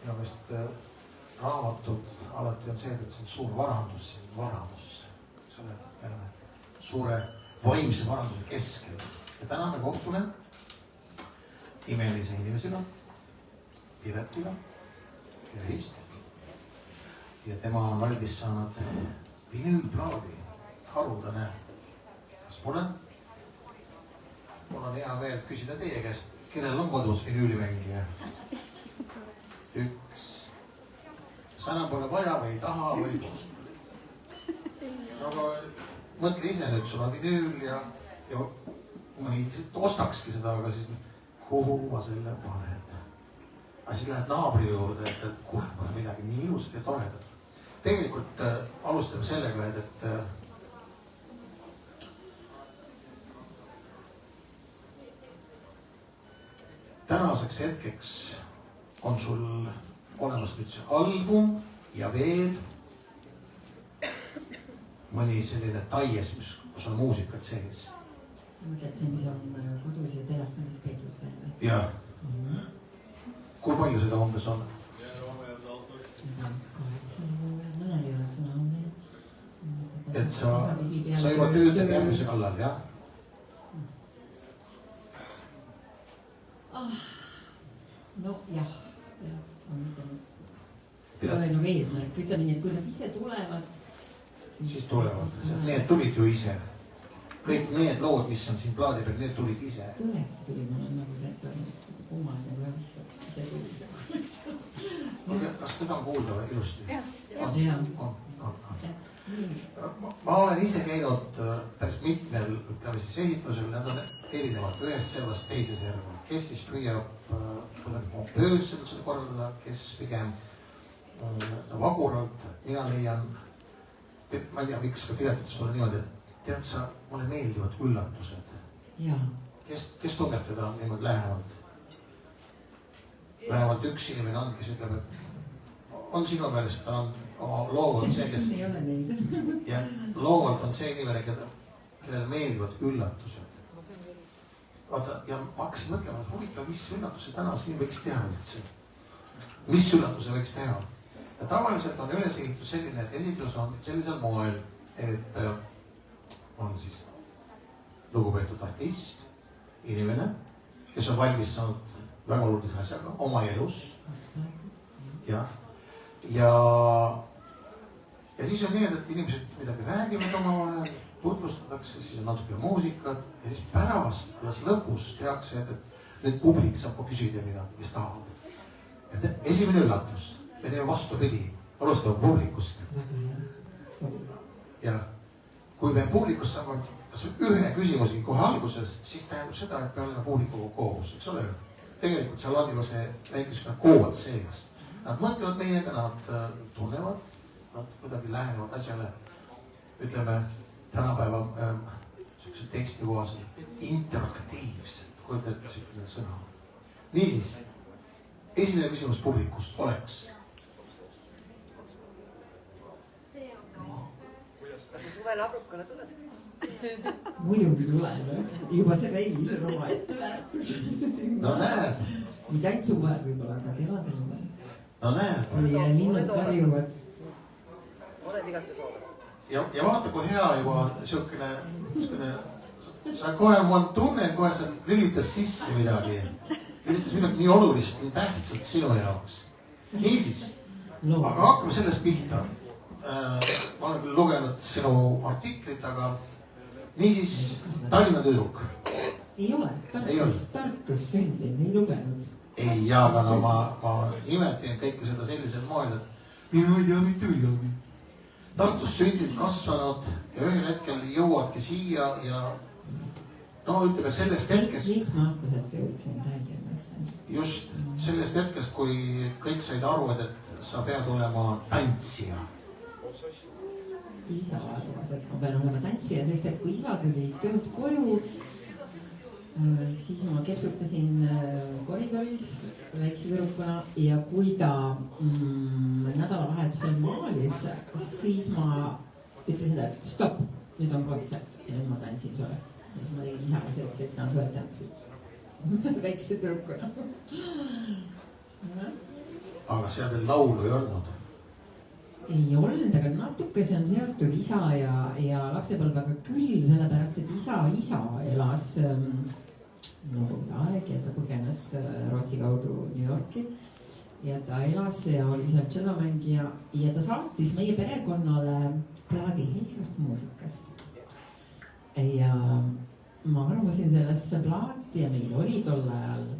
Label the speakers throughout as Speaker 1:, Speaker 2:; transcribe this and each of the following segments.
Speaker 1: minu meelest raamatud alati on see, et see on suur varandus, suure vaimse varanduse keskel. Ja täna me kohtume imelise inimesega, Piretiga, Pirist. Ja tema on valmis saanud vinüülplaadi, haruldane. Kas pole? Mul on hea meel küsida teie käest, kellel on kodus vinüülimängija? Üks. Sana pole vaja või ei taha või... No, mõtle ise nüüd, sul on vinüül ja ma ei ostakski seda, aga siis kuhu ma selle panen. Aga siis lähed naabri juurde, et kuule, pole midagi nii ilusat ja toredat. Tegelikult alustame sellega, et tänaseks hetkeks on sul olemas nüüd see album ja veel mõni selline taies, kus on muusikat sees.
Speaker 2: Sa mõtled see, mis on kodus ja telefonis peeglus veel või?
Speaker 1: Jah. Kui palju seda umbes on?
Speaker 2: Mõnel ei ole sõna on veel.
Speaker 1: Et sa juba töötab järgmise kallal, jah?
Speaker 2: No jah, on ütelnud. See ole nagu eesmärk, ütleme nii, et kui nad ise tulevad,
Speaker 1: siis tulevad, sest need tulid ju ise. Kõik need lood, mis on siin plaadi peal, need tulid ise.
Speaker 2: Tõesti tuli, mul on nagu täitsa kummaline, kui ise tuli.
Speaker 1: Kas teda on kuulda või ilusti?
Speaker 2: Jah.
Speaker 1: Ma olen ise käinud päris mitmel, ütleme siis esitlusel, need on erinevad ühest servast teise serva. Kes siis püüab pompeööselt seda korraldada, kes pigem vaguralt. Mina leian, ma ei tea, miks ka Piretus mulle niimoodi, et tead sa, mulle meeldivad üllatused. Kes tunneb teda niimoodi lähemalt? Vähemalt üks inimene on, kes ütleb, et on sinu meelest, ta on oma loovalt see, kes...
Speaker 2: ei ole neid.
Speaker 1: Ja loovalt on see inimene, kellele meeldivad üllatused. Vaata, ja ma hakkasin mõtlema, et huvitav, mis üllatuse täna siin võiks teha üldse? Mis üllatuse võiks teha? Ja tavaliselt on ülesehitus selline, et esitlus on sellisel moel, et on siis lugupeetud artist, inimene, kes on valmis saanud väga olulise asjaga oma elus. Ja siis on nii, et inimesed midagi räägivad oma vahel, tutvustatakse, siis on natuke muusikat ja siis pärast, alles lõpus tehakse, et nüüd publik saab küsida midagi, kes tahab. Et esimene üllatus, me teeme vastupidi, alustame publikust. Ja kui me publikust saame kas ühe küsimusi kohe alguses, siis tähendab seda, et me oleme publikuga koos, eks ole? Tegelikult seal on juba see väikesega kood sees. Nad mõtlevad meiega, nad tunnevad, nad kuidagi lähenevad asjale, ütleme, tänapäeva teksti kohaselt interaktiivselt, kujutad selline sõna. Niisiis, esimene küsimus publikust oleks.
Speaker 3: Kas sa suvel abrukale tuled?
Speaker 2: Muidugi tuleb, juba see reis on oma etteväärtus.
Speaker 1: No näed.
Speaker 2: Mitte ainult suvel võib-olla, aga kevadel suvel.
Speaker 1: No näed.
Speaker 2: Kui linnud karjuvad.
Speaker 3: Oled igaste soodad.
Speaker 1: Ja vaata, kui hea juba siukene, sa kohe, ma tunnen kohe, sa lülitas sisse midagi. Lülitas midagi nii olulist, nii tähtsat sinu jaoks. Niisiis, aga hakkame sellest pihta. Ma olen küll lugenud sinu artiklit, aga niisiis, Tallinna tüdruk.
Speaker 2: Ei ole, Tartus sündin, ei lugenud.
Speaker 1: Ei, aga no ma nimetan kõike seda sellisel moel, et mina ei tea mitte midagi. Tartus sündid kasvanud ja ühel hetkel jõuadki siia ja no ütleme sellest hetkest...
Speaker 2: 7-aastaselt jõudsin Tallinnasse.
Speaker 1: Just sellest hetkest, kui kõik said aru, et sa pead olema tantsija.
Speaker 2: Isa arvas, et ma pean olema tantsija, sest et kui isa tuli töölt koju, siis ma kepsutasin koridoris väikse tüdrukuna ja kui ta nädalavahetusel maalis, siis ma ütlesin, et stopp, nüüd on kontsert ja nüüd ma tantsin sulle. Ja siis ma tegin isaga selleks, et nad võetanud väikse tüdrukuna.
Speaker 1: aga seal veel laulu ei olnud.
Speaker 2: Ei olnud, aga natuke see on seotud isa ja lapsepõlvega küll, sellepärast et isa elas nõukogude aeg ja ta põgenes Rootsi kaudu New Yorki. Ja ta elas ja oli seal tšellomängija ja ta saatis meie perekonnale plaadi heisast muusikast. Ja ma armusin sellesse plaati ja meil oli tol ajal,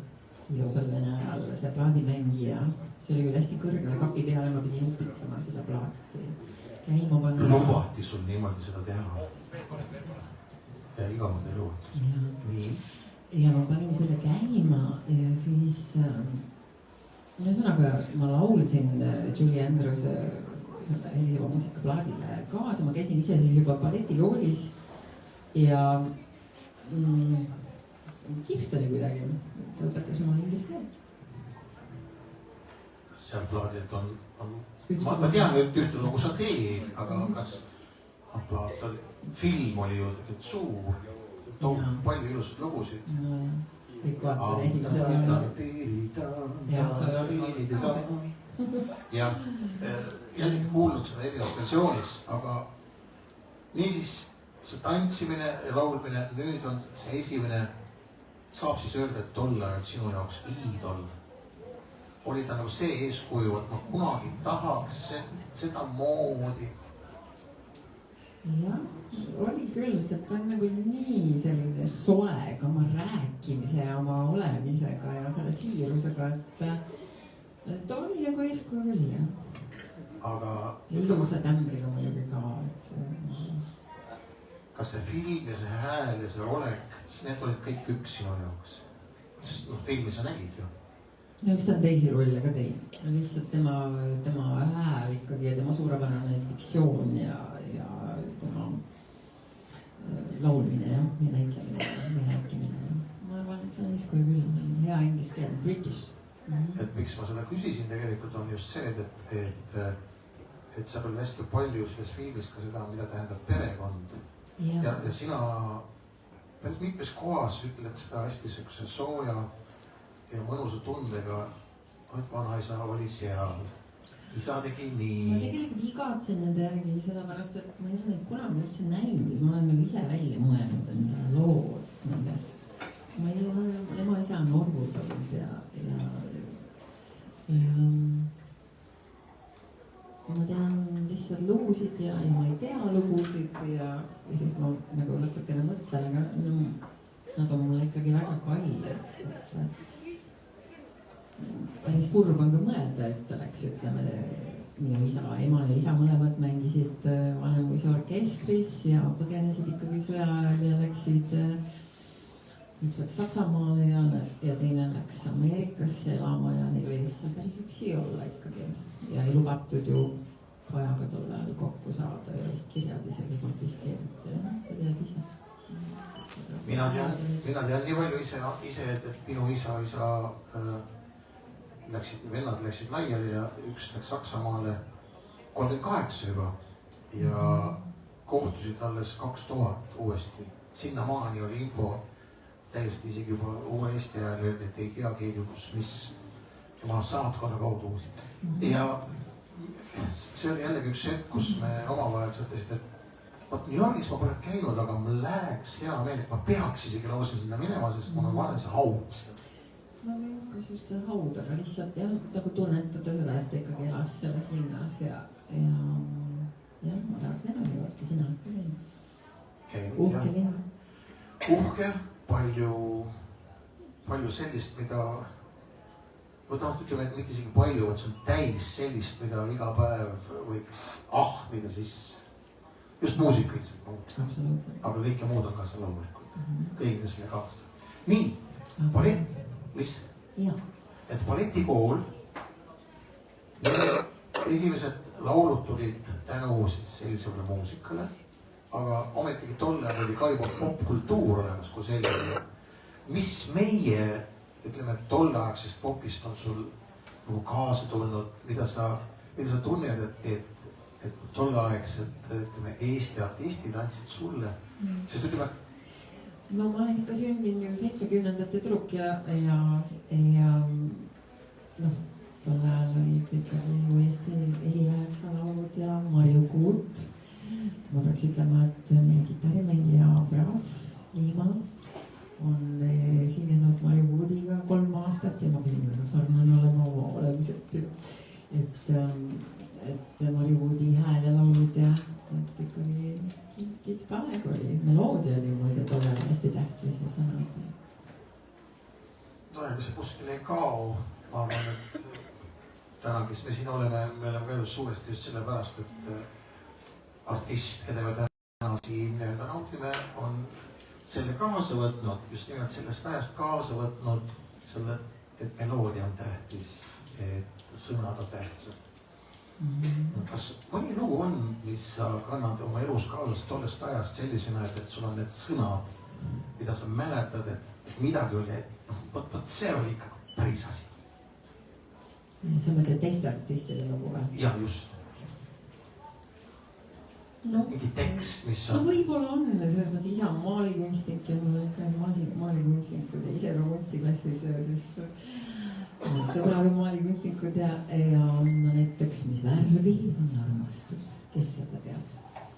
Speaker 2: ilusal Vene ajal, see plaadimängija. See oli küll hästi kõrgele kapi peale, ma pidin upitama seda plaati. Käima panna.
Speaker 1: Lubati sul niimoodi seda teha. Ja igavalt ei lubatud. Nii.
Speaker 2: Ja ma panin selle käima ja siis... Ühesõnaga, ma laulsin Julie Andrews selle heliseva muusikaplaadile kaasa. Ma käisin ise siis juba balletikoolis ja kihvt oli kuidagi. Ta õpetas mulle inglise keelt.
Speaker 1: Kas seal plaadilt on... Ma tean, et ühte lugu sa teed, aga kas plaat oli... Film oli ju tegelikult suur. Toon palju ilusad lugusid.
Speaker 2: No jah. Kõik vaatavad esimesel
Speaker 1: ja jällegi kuulnud seda erinevas versioonis, aga niisiis see tantsimine ja laulmine nüüd on see esimene, saab siis öelda, et tol ajal sinu jaoks iidol. Oli ta nagu see eeskuju, et ma kunagi tahaks seda moodi.
Speaker 2: Jah, oli küll, sest ta on nagu nii selline soe ka oma rääkimise ja oma olemisega ja selle siirusega, et ta oli nagu eeskuju küll, jah.
Speaker 1: Aga...
Speaker 2: Ilusa tämbriga muidugi ka, et see...
Speaker 1: Kas see film ja see hääl ja see olek, siis need olid kõik üks sinu jaoks? Sest filmi sa nägid ju.
Speaker 2: No üks ta on teisi rolle ka teinud. Lihtsalt tema hääl ikkagi ja tema suurepärane diktsioon ja tema laulmine ja näitlemine ja rääkimine. Ma arvan, et see on eeskuju küll, see on hea inglise keel, British.
Speaker 1: Et miks ma seda küsisin tegelikult on just see, et sa veel hästi palju selles filmis ka seda, mida tähendab perekond. Ja sina päris mitmes kohas ütled seda hästi sellise sooja ja mõnusa tundega, et vanaisa oli seal. Isa tegi nii.
Speaker 2: Ma tegelikult igatsen nende järgi, sellepärast, et ma ei ole neid kunagi üldse näinud. Ma olen nagu ise välja mõelnud enda lood nendest. Ma ei ole, ema isa on orgutanud ja ma tean lihtsalt lugusid ja ma ei tea lugusid ja siis ma nagu natukene mõtlen, aga nad on mulle ikkagi väga kallid. Päris kurb on ka mõelda, et ta läks, ütleme, minu ema ja isa mõlemad mängisid Vanemuise orkestris ja põgenesid ikkagi sõja ajal ja läksid, üks läks Saksamaale ja teine läks Ameerikasse elama ja neil oli lihtsalt päris üksi olla ikkagi. Ja ei lubatud ju vajaga tol ajal kokku saada ja vist kirjad isegi konfiskeeriti ja sa tead ise.
Speaker 1: Mina tean nii palju ise, et minu isa vennad läksid laiali ja üks läks Saksamaale 38 juba ja kohtusid alles 2000 uuesti. Sinnamaani oli info täiesti isegi juba uue Eesti ajal öeldi, et ei tea keegi, mis tema saatkonna kaudu. Ja see oli jällegi üks hetk, kus me omavahel ütlesid, et New Yorgis ma pole käinud, aga ma läheks hea meel, et ma peaks isegi lausa sinna minema, sest mul on vaja see haud.
Speaker 2: No ei hakkas just see haud, aga lihtsalt jah, nagu tunnetada seda, et ta ikkagi elas selles linnas ja ma tahaks näha New Yorki, sina oled ka linn. Uhke linn.
Speaker 1: Uhke, palju sellist, mida ütleme, et mitte isegi palju, et see on täis sellist, mida iga päev võiks ahmida sisse. Just muusikaliselt.
Speaker 2: Absoluutselt.
Speaker 1: Aga kõike muud on ka seal loomulikult. Kõigile selle kaastab. Nii, ballett, mis?
Speaker 2: Ja.
Speaker 1: Et balletikool, esimesed laulud tulid tänu sellisele muusikale, aga ometigi tolle oli ka juba popkultuur olemas kui selline. Mis meie, ütleme, tolleaegsest popist on sul nagu kaasa tulnud, mida sa tunned, et tolleaegselt, ütleme, Eesti artistid andsid sulle, sest ütleme...
Speaker 2: No ma olen ikka sündinud ju 70-ndate trukk ja noh, tol ajal oli nüüd ikkagi uuesti Heliäärsa laulud ja Marju Kuut. Ma peaks ütlema, et meie kitarrimängija Brass Liimaa on esinenud Marju Kuudiga 3 aastat ja ma pidin väga sarnane olema oma olemiselt. Et Marju Kuudi hääl ja laulud ja et ikkagi kihvt aeg oli. Meloodia oli muide tolle hästi tähtis ja sõnad.
Speaker 1: No ega see kuskil ei kao. Ma arvan, et täna, kes me siin oleme, me oleme ka just suuresti just selle pärast, et artist, keda me täna siin naudime, on selle kaasa võtnud, just nimelt sellest ajast kaasa võtnud selle, et meloodia on tähtis, et sõnad on tähtsad. Kas mõni lugu on, mis sa kannad oma elus kaasast tollest ajast sellisena, et sul on need sõnad, mida sa mäletad, et midagi oli, võt see oli ikka päris asi.
Speaker 2: Sa mõtled teiste artistide lugu või?
Speaker 1: Ja just. No, mingi tekst, mis on...
Speaker 2: No võib-olla on, selles mõttes isa on maalikunstnik ja mul on ikka maalikunstnikud ja ise ka kunstiklassis, siis sõbraga maalikunstnikud ja näiteks, mis värvi on armastus, kes seda teab?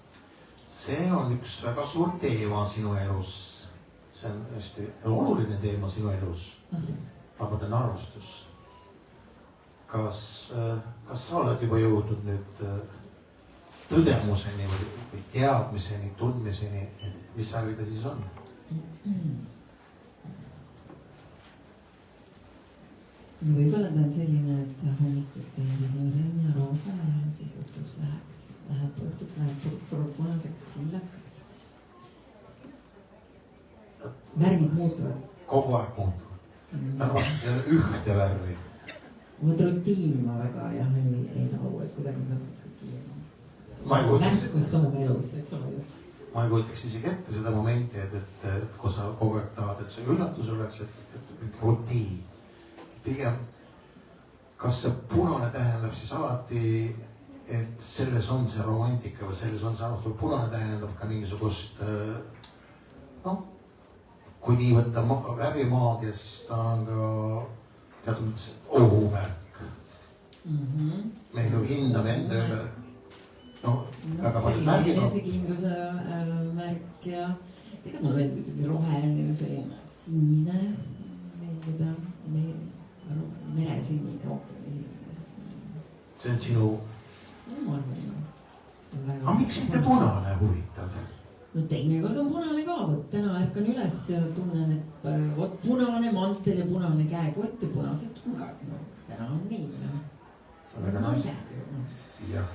Speaker 1: See on üks väga suur teema sinu elus. See on hästi oluline teema sinu elus. Ma mõtlen armastus. Kas sa oled juba jõudnud nüüd tõdemuseni või teadmiseni, tundmiseni, et mis värvi ta siis on?
Speaker 2: Võib-olla ta on selline, et hommikuti on ja roosa ja siis õhtuks läheb punaseks lillakaks. Värvid muutuvad.
Speaker 1: Kogu aeg muutuvad. Armastus ei ole ühte värvi.
Speaker 2: Vot rutiin ma väga ei tahu, et kuidagi peab ikkagi värskust olema elus, eks ole ju.
Speaker 1: Ma ei kujutaks isegi ette seda momenti, et kui sa kogu aeg tahad, et see üllatus oleks, et rutiin. Pigem, kas see punane tähendab siis alati, et selles on see romantika või selles on see armastus. Punane tähendab ka mingisugust, kui nii võtta värvimaagia, siis ta on ka teatud mõttes ohumärk. Me ju hindame enda ümber väga palju märgid.
Speaker 2: Enesekindluse märk ja ega mulle meeldib roheline ja selline sinine meeldib ja meresinine, ookeanisinine.
Speaker 1: See on sinu...
Speaker 2: Ma arvan.
Speaker 1: Aga miks mitte punane huvitav?
Speaker 2: No teinekord on punane ka, võt täna ärkan üles ja tunnen, et võt punane mantel ja punane käekott ja punased kingad. No täna on nii.
Speaker 1: See on väga naise. Jah,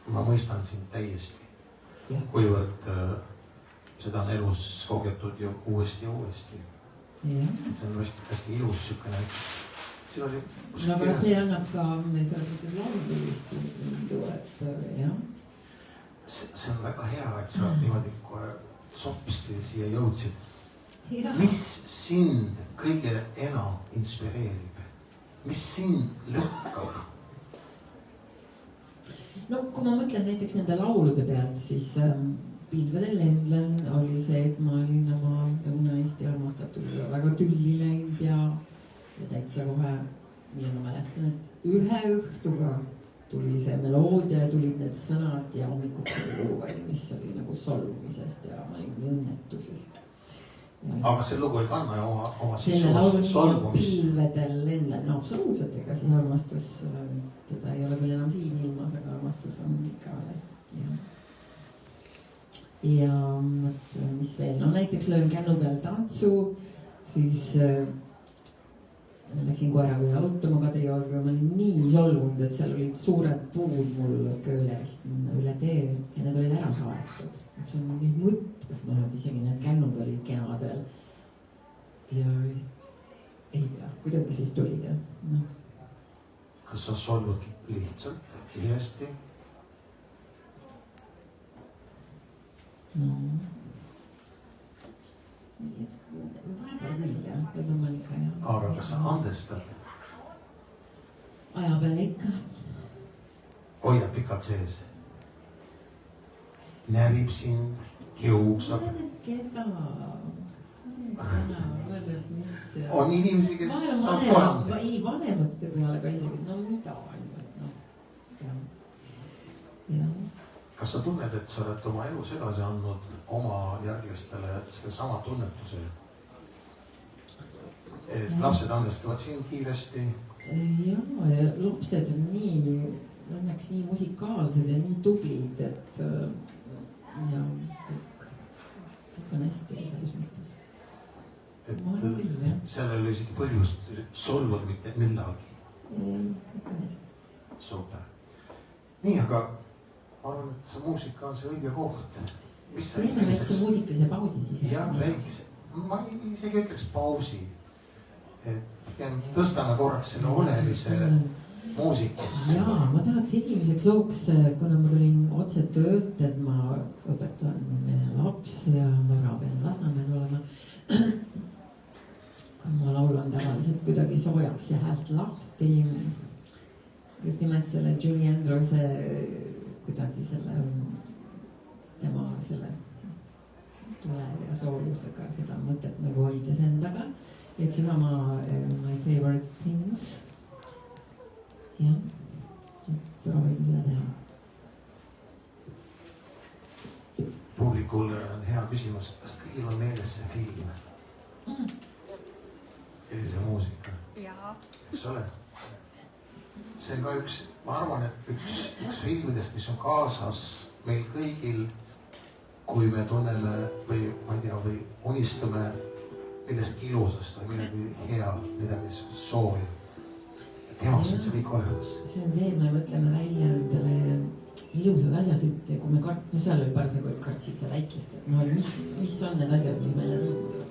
Speaker 1: ma mõistan sind täiesti. Kuivõrd seda on elus kogetud ju uuesti ja uuesti. Et see on hästi ilus sükene üks.
Speaker 2: No aga see annab ka selles mõttes laululist tundu, et jah.
Speaker 1: See on väga hea, et sa niimoodi kohe sopsti siia jõudsid. Mis sind kõige enam inspireerib? Mis sind lõkkab?
Speaker 2: No kui ma mõtlen näiteks nende laulude pealt, siis Pilvedel lendlen oli see, et ma olin oma Lõuna-Eesti armastatud väga tülli läinud ja täitsa kohe, mida ma mäletan, et ühe õhtuga tuli see meloodia ja tulid need sõnad ja hommikuks oli lugu valmis, oli nagu solvumisest ja ma olin õnnetuses.
Speaker 1: Aga see lugu ei kanna oma
Speaker 2: selle laulu nimi Pilvedel lendlen, no absoluutselt, ega siis armastus, teda ei ole küll enam siin ilmas, aga armastus on ikka alles. Ja mis veel, no näiteks löön kännu peal tantsu, siis läksin koeraga jalutama Kadriorgu ja ma olin nii solvunud, et seal olid suured puud mul köölerist üle tee ja need olid ära saetud. See on nii mõttes, ma olen isegi need kännud olid kenadel. Ja ei tea, kuidagi siis tuli ja no.
Speaker 1: Kas sa solvud lihtsalt, kiiresti?
Speaker 2: No. Vahepeal küll jah, võib-olla ma ikka jah.
Speaker 1: Aga kas sa andestad?
Speaker 2: Aja peale ikka.
Speaker 1: Hoiad pikalt sees? Närib sind, kiusab?
Speaker 2: Keda?
Speaker 1: On inimesi, kes saab kohe andeks?
Speaker 2: Ei, vanemate peale ka isegi, no mida
Speaker 1: kas sa tunned, et sa oled oma elus edasi andnud oma järglastele selle sama tunnetuse? Et lapsed andestavad siin kiiresti?
Speaker 2: Jaa, ja lapsed on õnneks nii musikaalsed ja nii tublid, et ja kõik on hästi selles mõttes.
Speaker 1: Et seal oli isegi põhjust solvuda mitte millalgi.
Speaker 2: Kõik on hästi.
Speaker 1: Super. Nii, aga ma arvan, et see muusika on see õige koht.
Speaker 2: Teeme väikse muusikalise pausi siis.
Speaker 1: Jah, väikse. Ma isegi ütleks pausi. Et pigem tõstame korraks selle olelise muusikasse.
Speaker 2: Jaa, ma tahaks esimeseks looks, kuna ma tulin otse töölt, et ma õpetan lapsi ja ma pean Lasnamäel olema. Ma laulan tavaliselt kuidagi soojaks ja häält lahti. Just nimelt selle Julie Andrewse kuidagi tema selle tule ja soojusega seda mõtet nagu hoides endaga. Et seesama My Favorite Things. Jah, et proovime seda teha.
Speaker 1: Publikul on hea küsimus, kas kõigil on meeles see film? Elise muusika.
Speaker 4: Jaa.
Speaker 1: Eks ole? See on ka üks, ma arvan, et üks filmidest, mis on kaasas meil kõigil, kui me tunneme või ma ei tea, või unistame millestki ilusast või midagi hea, midagi soovi. Temas on see kõik olemas.
Speaker 2: See on see, et me mõtleme välja endale ilusad asjad, et kui me seal oli parasjagu, et kartsid seal äikest, et no mis on need asjad, mis meile rõõmuvad.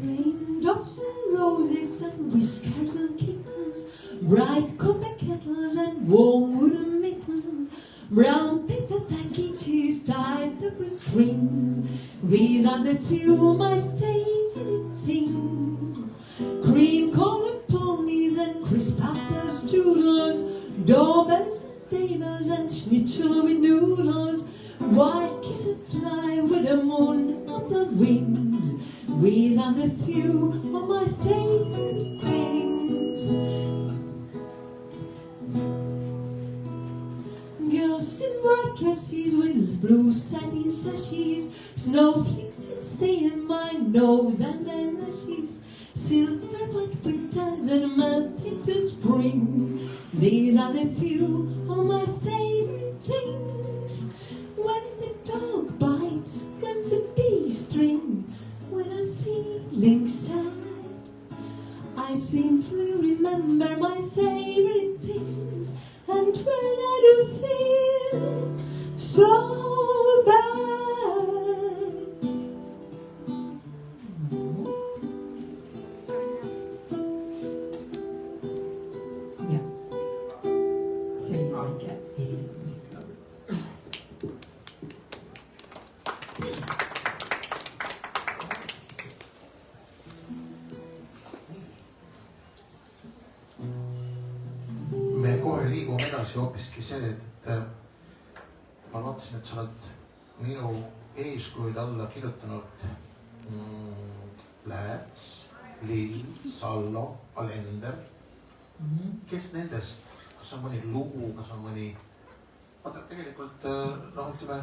Speaker 5: Raindrops and roses and whiskers and kittens, bright copper kettles and warm wooden mittens, brown paper packages tied up with strings. These are the few of my favorite things. Cream-colored ponies and crisp apple strudels, doorbells and tables and schnitzel with noodles, white kiss and fly with the moon on the wings. These are the few of my favorite things. Girls in white dresses with blue satin sashes, snowflakes that stay in my nose and eyelashes, silver white winters and melt into spring. These are the few of my favorite things. When the dog bites, when the bees string, when I'm feeling sad, I simply remember my favorite things. And when I do feel so bad,
Speaker 2: jah, see on väike Elise muusika.
Speaker 1: Me kohe liigume edasi hoopiski see, et ma vaatasin, et sa oled minu eeskujuid alla kirjutanud Lääts, Lill, Sallo, Alender. Kes nendest, kas on mõni lugu, kas on mõni... Vaata, tegelikult, ütleme,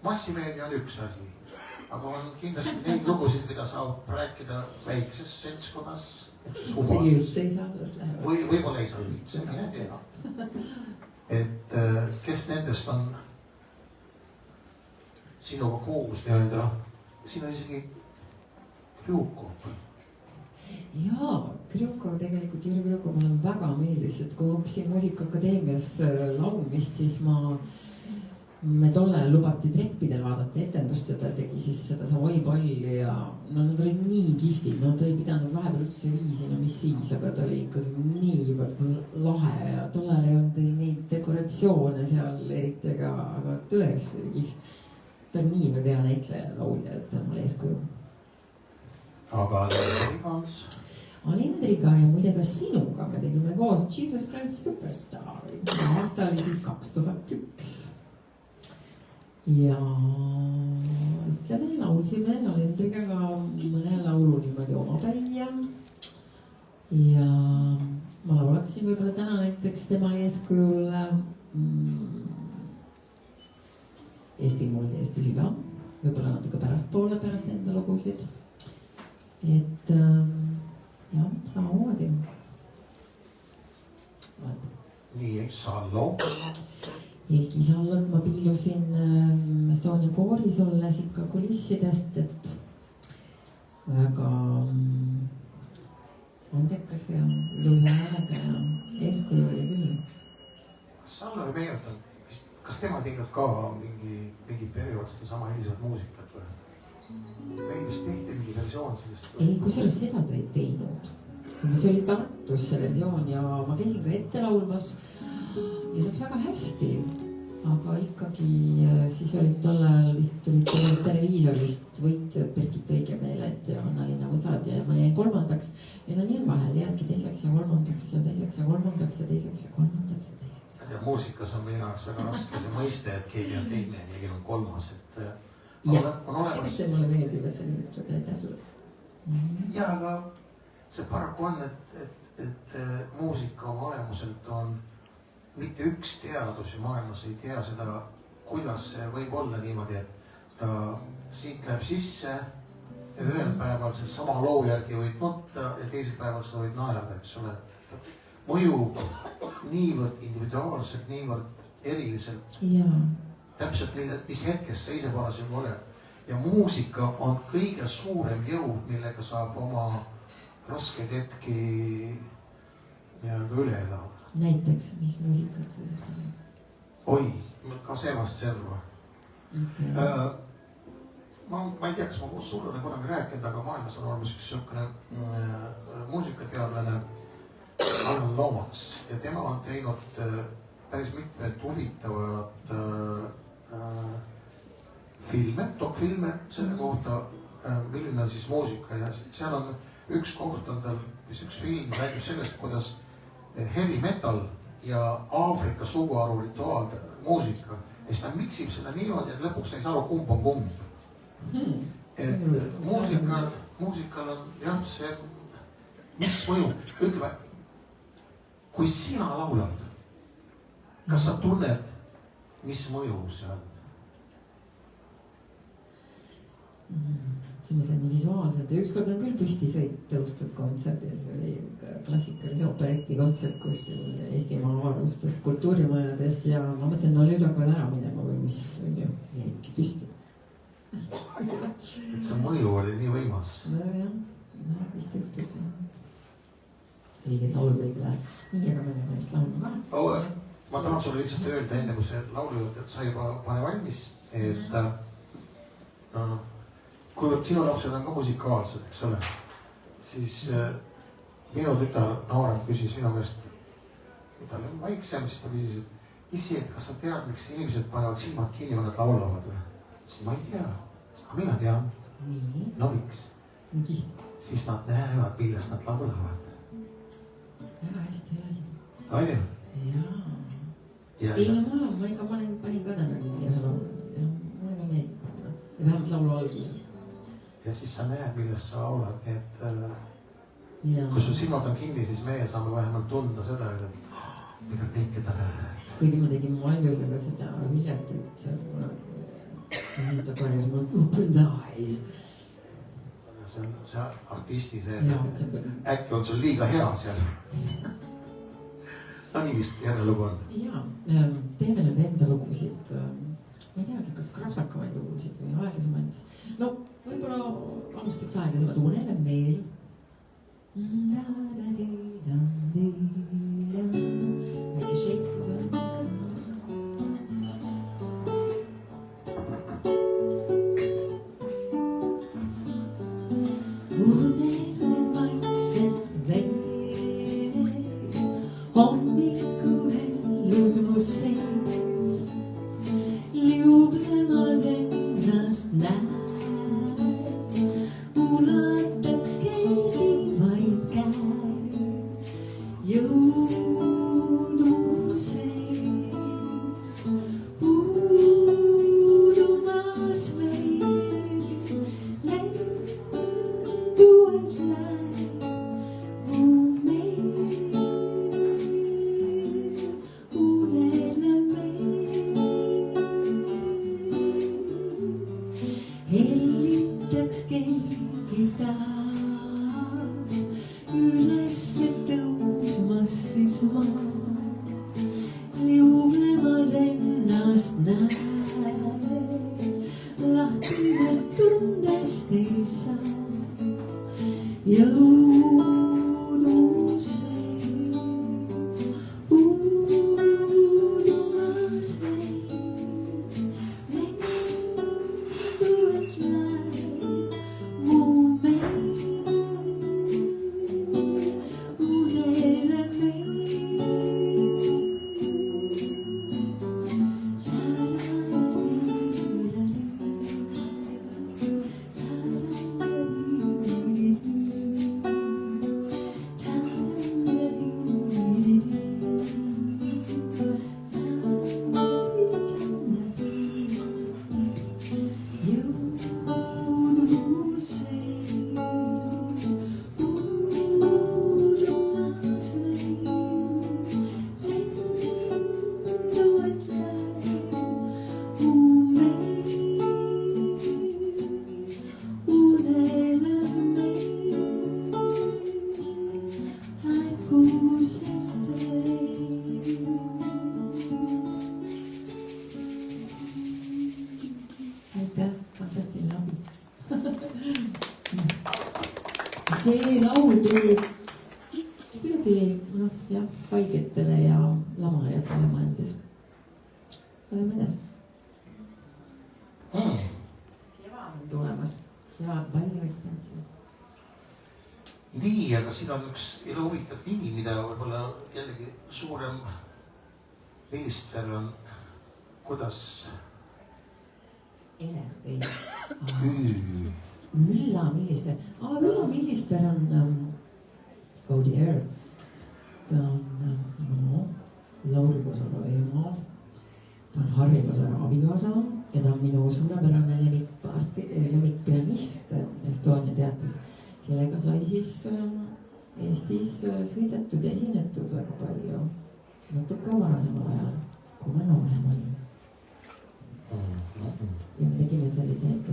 Speaker 1: massimeedia on üks asi, aga on kindlasti neid lugusid, mida saab rääkida väikses seltskonnas,
Speaker 2: Või üldse ei saa alles läheb.
Speaker 1: Võib-olla ei saa üldse, mine tea. Et kes nendest on sinuga koos nii-öelda, siin on isegi Krjukov.
Speaker 2: Jaa, Krjukov tegelikult, Jüri Krjukov mulle väga meeldis, et kui õppisin Muusikaakadeemias laulmist, siis me tolle lubati treppidel vaadata etendust ja ta tegi siis seda Savoy palli ja nad olid nii kihvtid, ta ei pidanud vahepeal üldse viisi, mis siis, aga ta oli ikkagi niivõrd lahe ja tollal ei olnud neid dekoratsioone seal eriti, aga tõesti oli kihvt. Ta on niivõrd hea näitleja laulja, et ta on mulle eeskuju.
Speaker 1: Aga Alendriga?
Speaker 2: Alendriga ja muide ka sinuga me tegime koos Jesus Christ Superstari. Aasta oli siis 2001. Ja mõtleme, laulsime Alendriga ka mõne laulu niimoodi omapäi ja ma laulaksin võib-olla täna näiteks tema eeskujul Eesti moodi Eesti süda, võib-olla natuke pärastpoole pärast enda lugusid. Et jah, samamoodi.
Speaker 1: Nii, Sallo.
Speaker 2: Helgi Sallot ma piilusin Estonia kooris olles ikka kulissidest, et väga andekas ja ilusa häälega ja eeskuju oli küll.
Speaker 1: Kas Sallo ei meenuta, kas tema teinud ka mingi periood seda sama helisevat muusikat või? Meil vist tehti mingi versioon sellest?
Speaker 2: Ei, kusjuures seda ta ei teinud. See oli Tartus see versioon ja ma käisin ka ette laulmas ja läks väga hästi. Aga ikkagi siis olid tol ajal vist tulid televiisorist võitjad Birgit Õigemeeled ja Anna-Liina Võsad ja ma jäin kolmandaks. Ja no nii on vahel, jäädki teiseks ja kolmandaks ja teiseks ja kolmandaks ja teiseks ja kolmandaks ja teiseks. Ja
Speaker 1: muusikas on minu jaoks väga raske see mõiste, et keegi on teine ja keegi on kolmas.
Speaker 2: Ja, see mulle meeldib, et see nii ütled, aitäh sulle.
Speaker 1: Ja, aga see paraku on, et muusika oma olemuselt on mitte üks teadus ja maailmas ei tea seda, kuidas see võib olla niimoodi, et ta siit läheb sisse ja ühel päeval see sama loo järgi võid nutta ja teisel päeval sa võid naerda, eks ole. Mõjub niivõrd individuaalselt, niivõrd eriliselt. Täpselt mis hetkest sa ise parasjagu oled. Ja muusika on kõige suurem jõud, millega saab oma raskeid hetki üle elada.
Speaker 2: Näiteks, mis muusikat sa siis paned?
Speaker 1: Oi, ka Sevast Serva. Ma ei tea, kas ma sulle olen kunagi rääkinud, aga maailmas on olemas üks selline muusikateadlane Alan Lomax ja tema on teinud päris mitmed huvitavad dokfilme selle kohta, milline on siis muusika ja seal on üks koht on tal, üks film räägib sellest, kuidas heavy metal ja Aafrika suguharu rituaalde muusika ja siis ta miksib seda niimoodi, et lõpuks ei saa aru kumb on kumb. Et muusikal on jah see, mis mõjub, ütleme, kui sina laulad, kas sa tunned, mis mõju see on?
Speaker 2: See mõtlen nii visuaalselt ja ükskord on küll püstisõit tõustud kontserdil, see oli klassikalise opereti kontsert kuskil Eestimaa avarustes kultuurimajades ja ma mõtlesin, no nüüd hakkavad ära minema või mis on ju, jäidki püsti.
Speaker 1: Et see mõju oli nii võimas.
Speaker 2: No jah, vist juhtus. Õiged laulud õigel ajal. Nii, aga me oleme vist laulma ka.
Speaker 1: Ma tahan sulle lihtsalt öelda enne, kui see laulujuht, et sa juba pane valmis, et kuivõrd sinu lapsed on ka musikaalsed, eks ole, siis minu tütar noorem küsis minu käest, ta oli vaiksem, siis ta küsis, et isi, et kas sa tead, miks inimesed panevad silmad kinni, kui nad laulavad või? Siis ma ei tea, aga mina tean. No miks? Siis nad näevad, milles nad laulavad.
Speaker 2: Väga hästi öeldud.
Speaker 1: On ju?
Speaker 2: Jaa. Ei, no ma ikka panin ka täna kinni ühe laulu. Mulle ka meeldib. Vähemalt laulu alguses.
Speaker 1: Ja siis sa näed, milles sa laulad, et kui sul silmad on kinni, siis meie saame vähemalt tunda seda, et mida kõike ta näeb.
Speaker 2: Kuigi ma tegin Maljusega seda hüljatut seal kunagi. Ja siis ta korjas mulle open the eyes.
Speaker 1: See on see artisti see, äkki on sul liiga hea seal. No nii vist järgne lugu on.
Speaker 2: Jaa, teeme nüüd enda lugusid. Ma ei teagi, kas krapsakamaid lugusid või aeglasemaid. No, võib-olla alustaks aeglasemad Unele meel. Väike shake.
Speaker 5: Unele vaikselt veel, hommiku hellus mu sees, liublemas ennast näed, ulataks keegi vaid käe, jõudu sees, uudumas meil. taas üles tõusmas siis ma liuglemas ennast näed, lahtisest tundest ei saa jõudu see puudumas veid, lenduvad läbi mu meil, uneleb meil. See laul tuli kuidagi jah, haigetele ja lamajatele mõeldes. Oleme edasi. Kevad on tulemas. Kevad palju võiks tantsida.
Speaker 1: Nii, aga siin on üks huvitav nimi, mida võib-olla jällegi suurem minister on, kuidas
Speaker 2: Elervei.
Speaker 1: Ülla
Speaker 2: Millister. Ülla Millister on Oh dear. Ta on lauluvasara ema. Ta on Harri Vasara abikaasa ja ta on minu suurepärane lemmikpianist Estonia teatrist, kellega sai siis Eestis sõidetud ja esinetud väga palju. Natuke varasemal ajal, kui ma noorem olin. Ja me tegime selliseid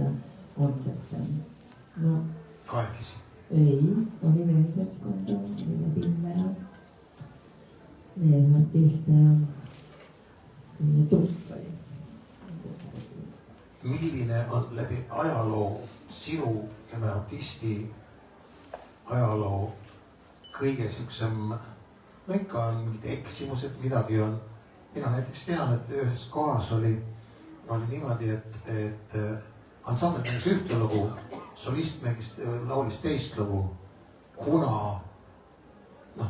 Speaker 2: kontserte. No,
Speaker 1: kahekesi.
Speaker 2: Ei, oli veel seltskonda, oli Pille ja meesartiste ja tutt oli.
Speaker 1: Milline on läbi ajaloo sinu artisti ajaloo kõige siuksem, no ikka on mingid eksimused, midagi on. Mina näiteks tean, et ühes kohas oli niimoodi, et ansambel mängis ühte lugu, solist laulis teist lugu, kuna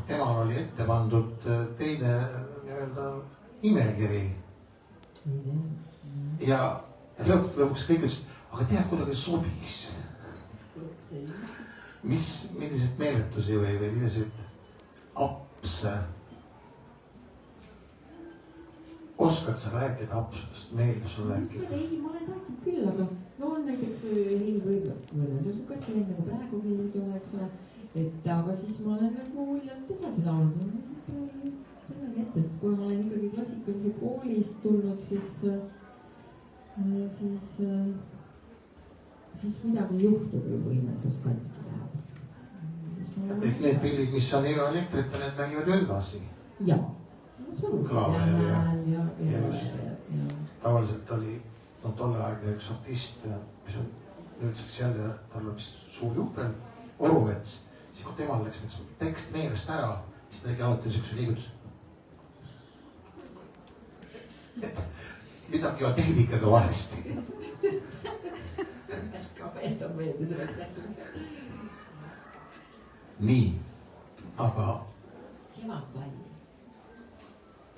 Speaker 1: temal oli ette pandud teine nii-öelda nimekiri. Ja lõpuks kõik ütlesid, aga tead, kuidagi sobis. Milliseid meeletusi või milliseid apse oskad sa rääkida apsudest, meeldib sul rääkida?
Speaker 2: Ei, ma olen rääkinud küll, aga on näiteks võimendusukati nagu praegugi tuleks ole, et aga siis ma olen nagu uljalt edasi laulnud. Kui ma olen ikkagi klassikalise koolist tulnud, siis midagi juhtub ju võimenduskatki läheb.
Speaker 1: Et need pillid, mis on ilma elektrita, need mängivad ju edasi.
Speaker 2: Jaa.
Speaker 1: Tavaliselt oli tolleaegne üks artist, mis on nüüdseks jälle, tal on vist suur juhtel, Orumets, siis kui temal läks tekst meelest ära, siis ta tegi alati niisuguse liigutus. Et midagi on tehnikaga valesti. Nii, aga
Speaker 2: Kevadpall.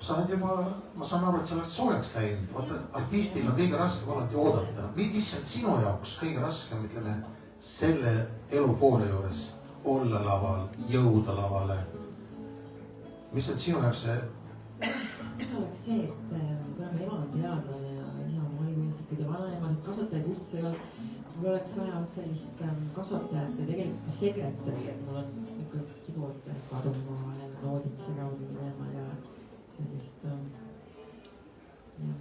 Speaker 1: sa oled juba, ma saan aru, et sa oled soojaks läinud. Vaata, artistil on kõige raskem alati oodata. Mis on sinu jaoks kõige raskem, ütleme, selle elupoole juures olla laval, jõuda lavale? Mis on sinu jaoks see?
Speaker 2: Mina oleks see, et kuna me ema on teadlane ja isa on maalikunstnikud ja vanaemasid kasvatajaid üldse ei ole, mul oleks vaja olnud sellist kasvatajat või tegelikult ka sekretäri, et mul on ikka kiduvalt kaduma ja noodid segaudu minema ja sellist, jah.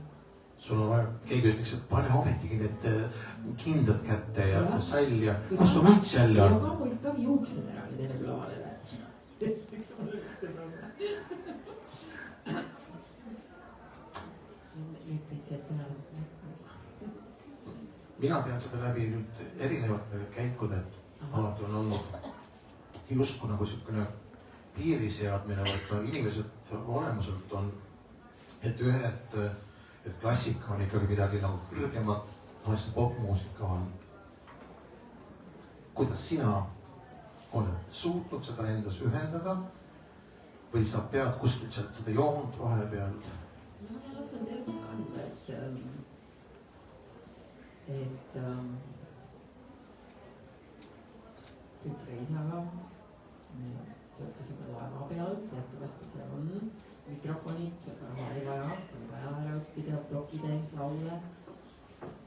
Speaker 1: sul on vaja, keegi ütleks, et pane ometigi need kindad kätte ja sall ja
Speaker 2: Või
Speaker 1: kus su müts jälle
Speaker 2: ja
Speaker 1: on?
Speaker 2: ka mul ikka juuksed ära olid enne kui lavale lähed. Eks ole üks sõbrana. Nüüd kõik see ette ära.
Speaker 1: Mina tean seda läbi nüüd erinevate käikude, alati on olnud justkui nagu niisugune piiriseadmine, vaid ka inimesed olemuselt on, et et klassika on ikkagi midagi nagu kõrgemat, see popmuusika on. Kuidas sina oled suutnud seda endas ühendada või sa pead kuskilt sealt seda joont vahepeal?
Speaker 2: No, ma lasen tervist kanda, et tütre isaga me töötasime laeva peal, teatavasti seal on mikrofonid, raha ei vaja, on vaja ära õppida plokitäis laule,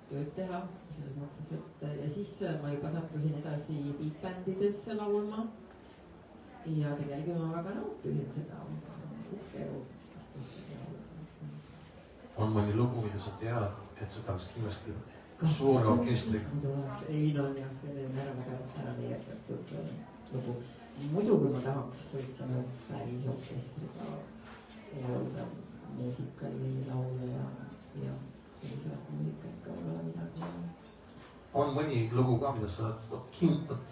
Speaker 2: tööd teha, selles mõttes, et ja siis ma juba sattusin edasi beatbändidesse laulma ja tegelikult ma väga nautisin seda puhkeelu.
Speaker 1: On mõni lugu, mida sa tead, et sa tahaks kindlasti suure orkestri?
Speaker 2: Ei no jah, see on ära leerdatud lugu. Muidu kui ma tahaks, ütleme, päris orkestriga laulda muusikali laule ja sellisest muusikast ka võib-olla midagi.
Speaker 1: On mõni lugu ka, mida sa kindlad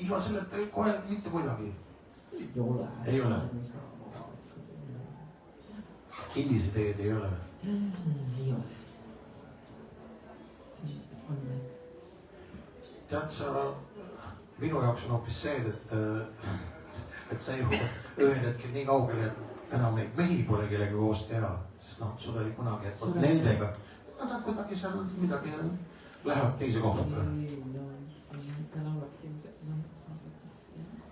Speaker 1: ilma selleta kohe mitte kuidagi?
Speaker 2: Ei ole.
Speaker 1: Ei ole? Kindiseteed ei ole?
Speaker 2: Ei ole.
Speaker 1: Tead sa, minu jaoks on hoopis see, et sa juba ühel hetkel nii kaugele, et enam neid mehi pole kellega koos teha, sest noh, sul oli kunagi, et nendega, nad kuidagi seal midagi lähevad teise kohta.
Speaker 2: Ei, no issand, ikka laulaksime, noh, selles mõttes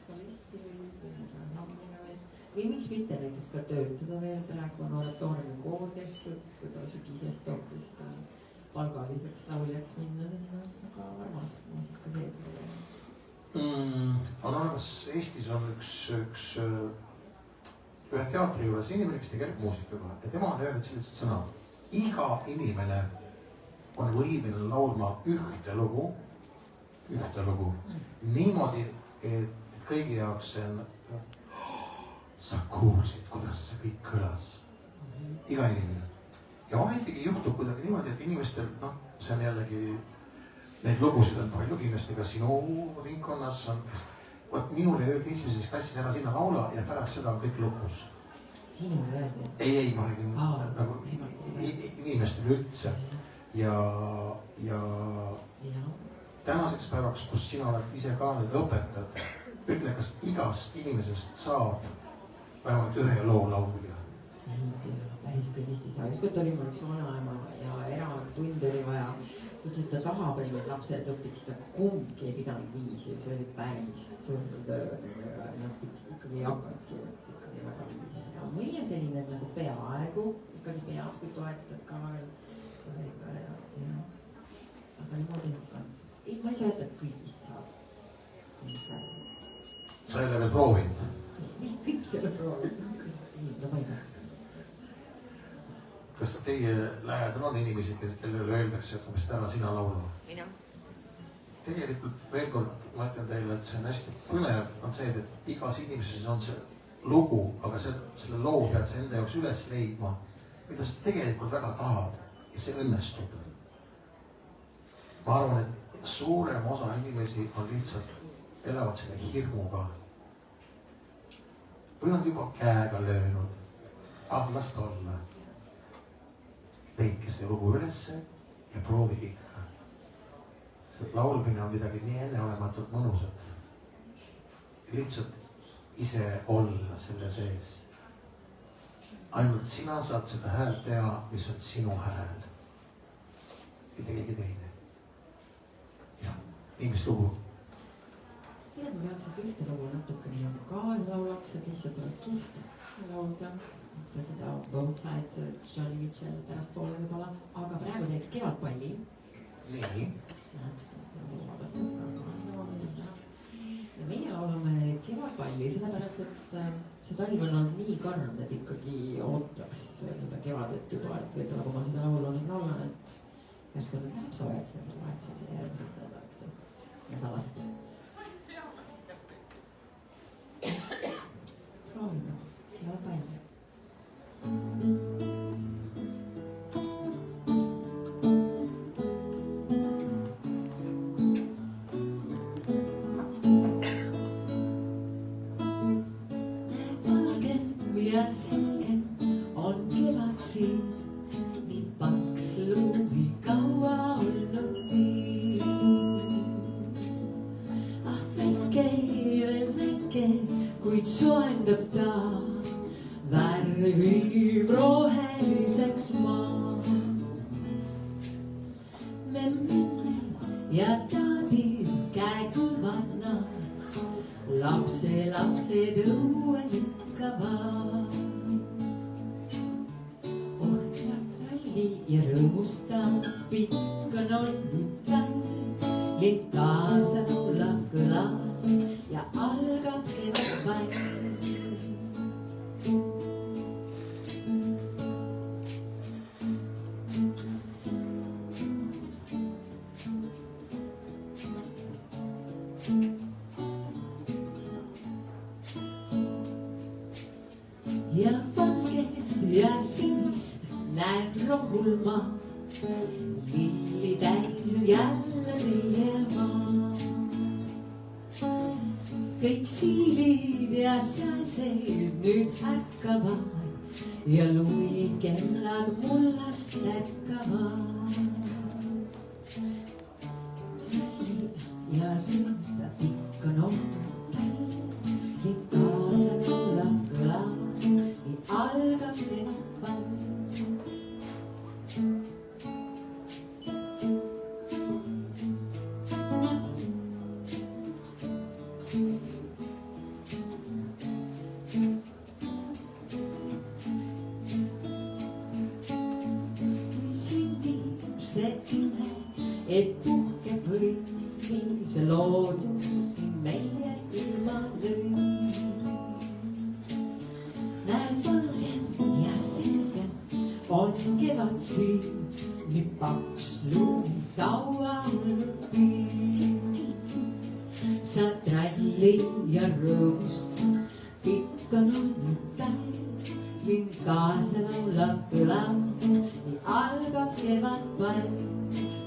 Speaker 2: solisti või sammiga või miks mitte näiteks ka töötada veel, praegu on oratooriumi koor tehtud, võib-olla sügisest hoopis palgaliseks lauljaks minna, aga armas muusika sees ole.
Speaker 1: On olemas, Eestis on ühe teatri juures inimene, kes tegeleb muusikaga ja tema on öelnud sellised sõnad. Iga inimene on võimeline laulma ühte lugu niimoodi, et kõigi jaoks see on, sa kuulsid, kuidas see kõik kõlas. Iga inimene. Ja ometigi juhtub kuidagi niimoodi, et inimestel, noh, see on jällegi, neid lugusid on palju kindlasti ka sinu ringkonnas on, võt minule öeldi esimeses klassis ära sinna laula ja pärast seda on kõik lukus.
Speaker 2: Sinu öeldi?
Speaker 1: Ei, ma räägin nagu inimestel üldse ja tänaseks päevaks, kus sina oled ise ka nüüd õpetad, ütle, kas igast inimesest saab vähemalt ühe loo laulja?
Speaker 2: Päris kõigist ei saa. Ükskord oli mul üks vanaema ja eratund oli vaja, ütles, et ta tahab, et need lapsed õpiks, ta kumbki ei pidanud viisi. See oli päris surnud töö nendega, nad ikkagi ei hakanudki ikkagi väga viisi. Ja mõni on selline nagu peaaegu, ikkagi peab, kui toetad ka veel. Aga niimoodi ei hakanud. Ei, ma ei saa öelda, et kõigist saab.
Speaker 1: Sa ei ole veel proovinud?
Speaker 2: Vist kõik ei ole proovinud. No ma ei tea.
Speaker 1: Kas teie lähedal on inimesi, kellele öeldakse, et umbes ära sina laulma?
Speaker 3: Mina.
Speaker 1: Tegelikult veel kord ma ütlen teile, et see on hästi põnev, on see, et igas inimeses on see lugu, aga selle loo pead sa enda jaoks üles leidma, mida sa tegelikult väga tahad ja see õnnestub. Ma arvan, et suurem osa inimesi on lihtsalt elavad selle hirmuga või on juba käega löönud, las ta olla. Leidke see lugu ülesse ja proovige ikka. See laulmine on midagi nii enneolematult mõnusat. Lihtsalt ise olla selle sees. Ainult sina saad seda häält teha, mis on sinu hääl. Mitte keegi teine. Ja, nii mis lugu?
Speaker 2: Tead, ma tahaks, et ühte lugu natuke nii nagu kaasa laulaks, et lihtsalt oleks kihvt laulda. Seda Both Side Johnny Mitchell pärast poole võib-olla, aga praegu teeks Kevadpalli.
Speaker 1: Nii.
Speaker 2: Ja meie laulame Kevadpalli, sellepärast, et see talv on olnud nii karm, et ikkagi ootaks seda kevadet juba, et võib-olla kui ma seda laulu nüüd laulan, et järsku nüüd läheb soojaks nädalavahetusel ja järgmisest nädalast. Proovime, head päeva.
Speaker 5: Ja selge on kevad siin, nii paks lumi kaua olnud nii. Ah väike, veel väike, kuid soendab ta, värvib roheliseks maa. Me minne ja taadid käekõlvad nad, lapsed õue lükkavad. Ja rõõmustab, pikk on olnud talv, lind kaasa laulab, kõlab ja algab kevad ja valget ja sinist näen rohul ma, lilli täis on jälle meie maa. Kõik siilid ja sääsed nüüd ärkavad ja lumikellad mullast ärkavad. Ja rõõmustab, pikk on olnud talv, lind kaasa laulab, kõlab, nii algab kevad. Et puhkeb võis, nii see loodus siin meie ilma lõi. Näed valgem ja selgem on kevad siin, nii paks lumi kaua olnud nii. Sa tralli ja rõõmusta, pikk on olnud talv, lind kaasa laulab, kõlab, nii algab kevad pall.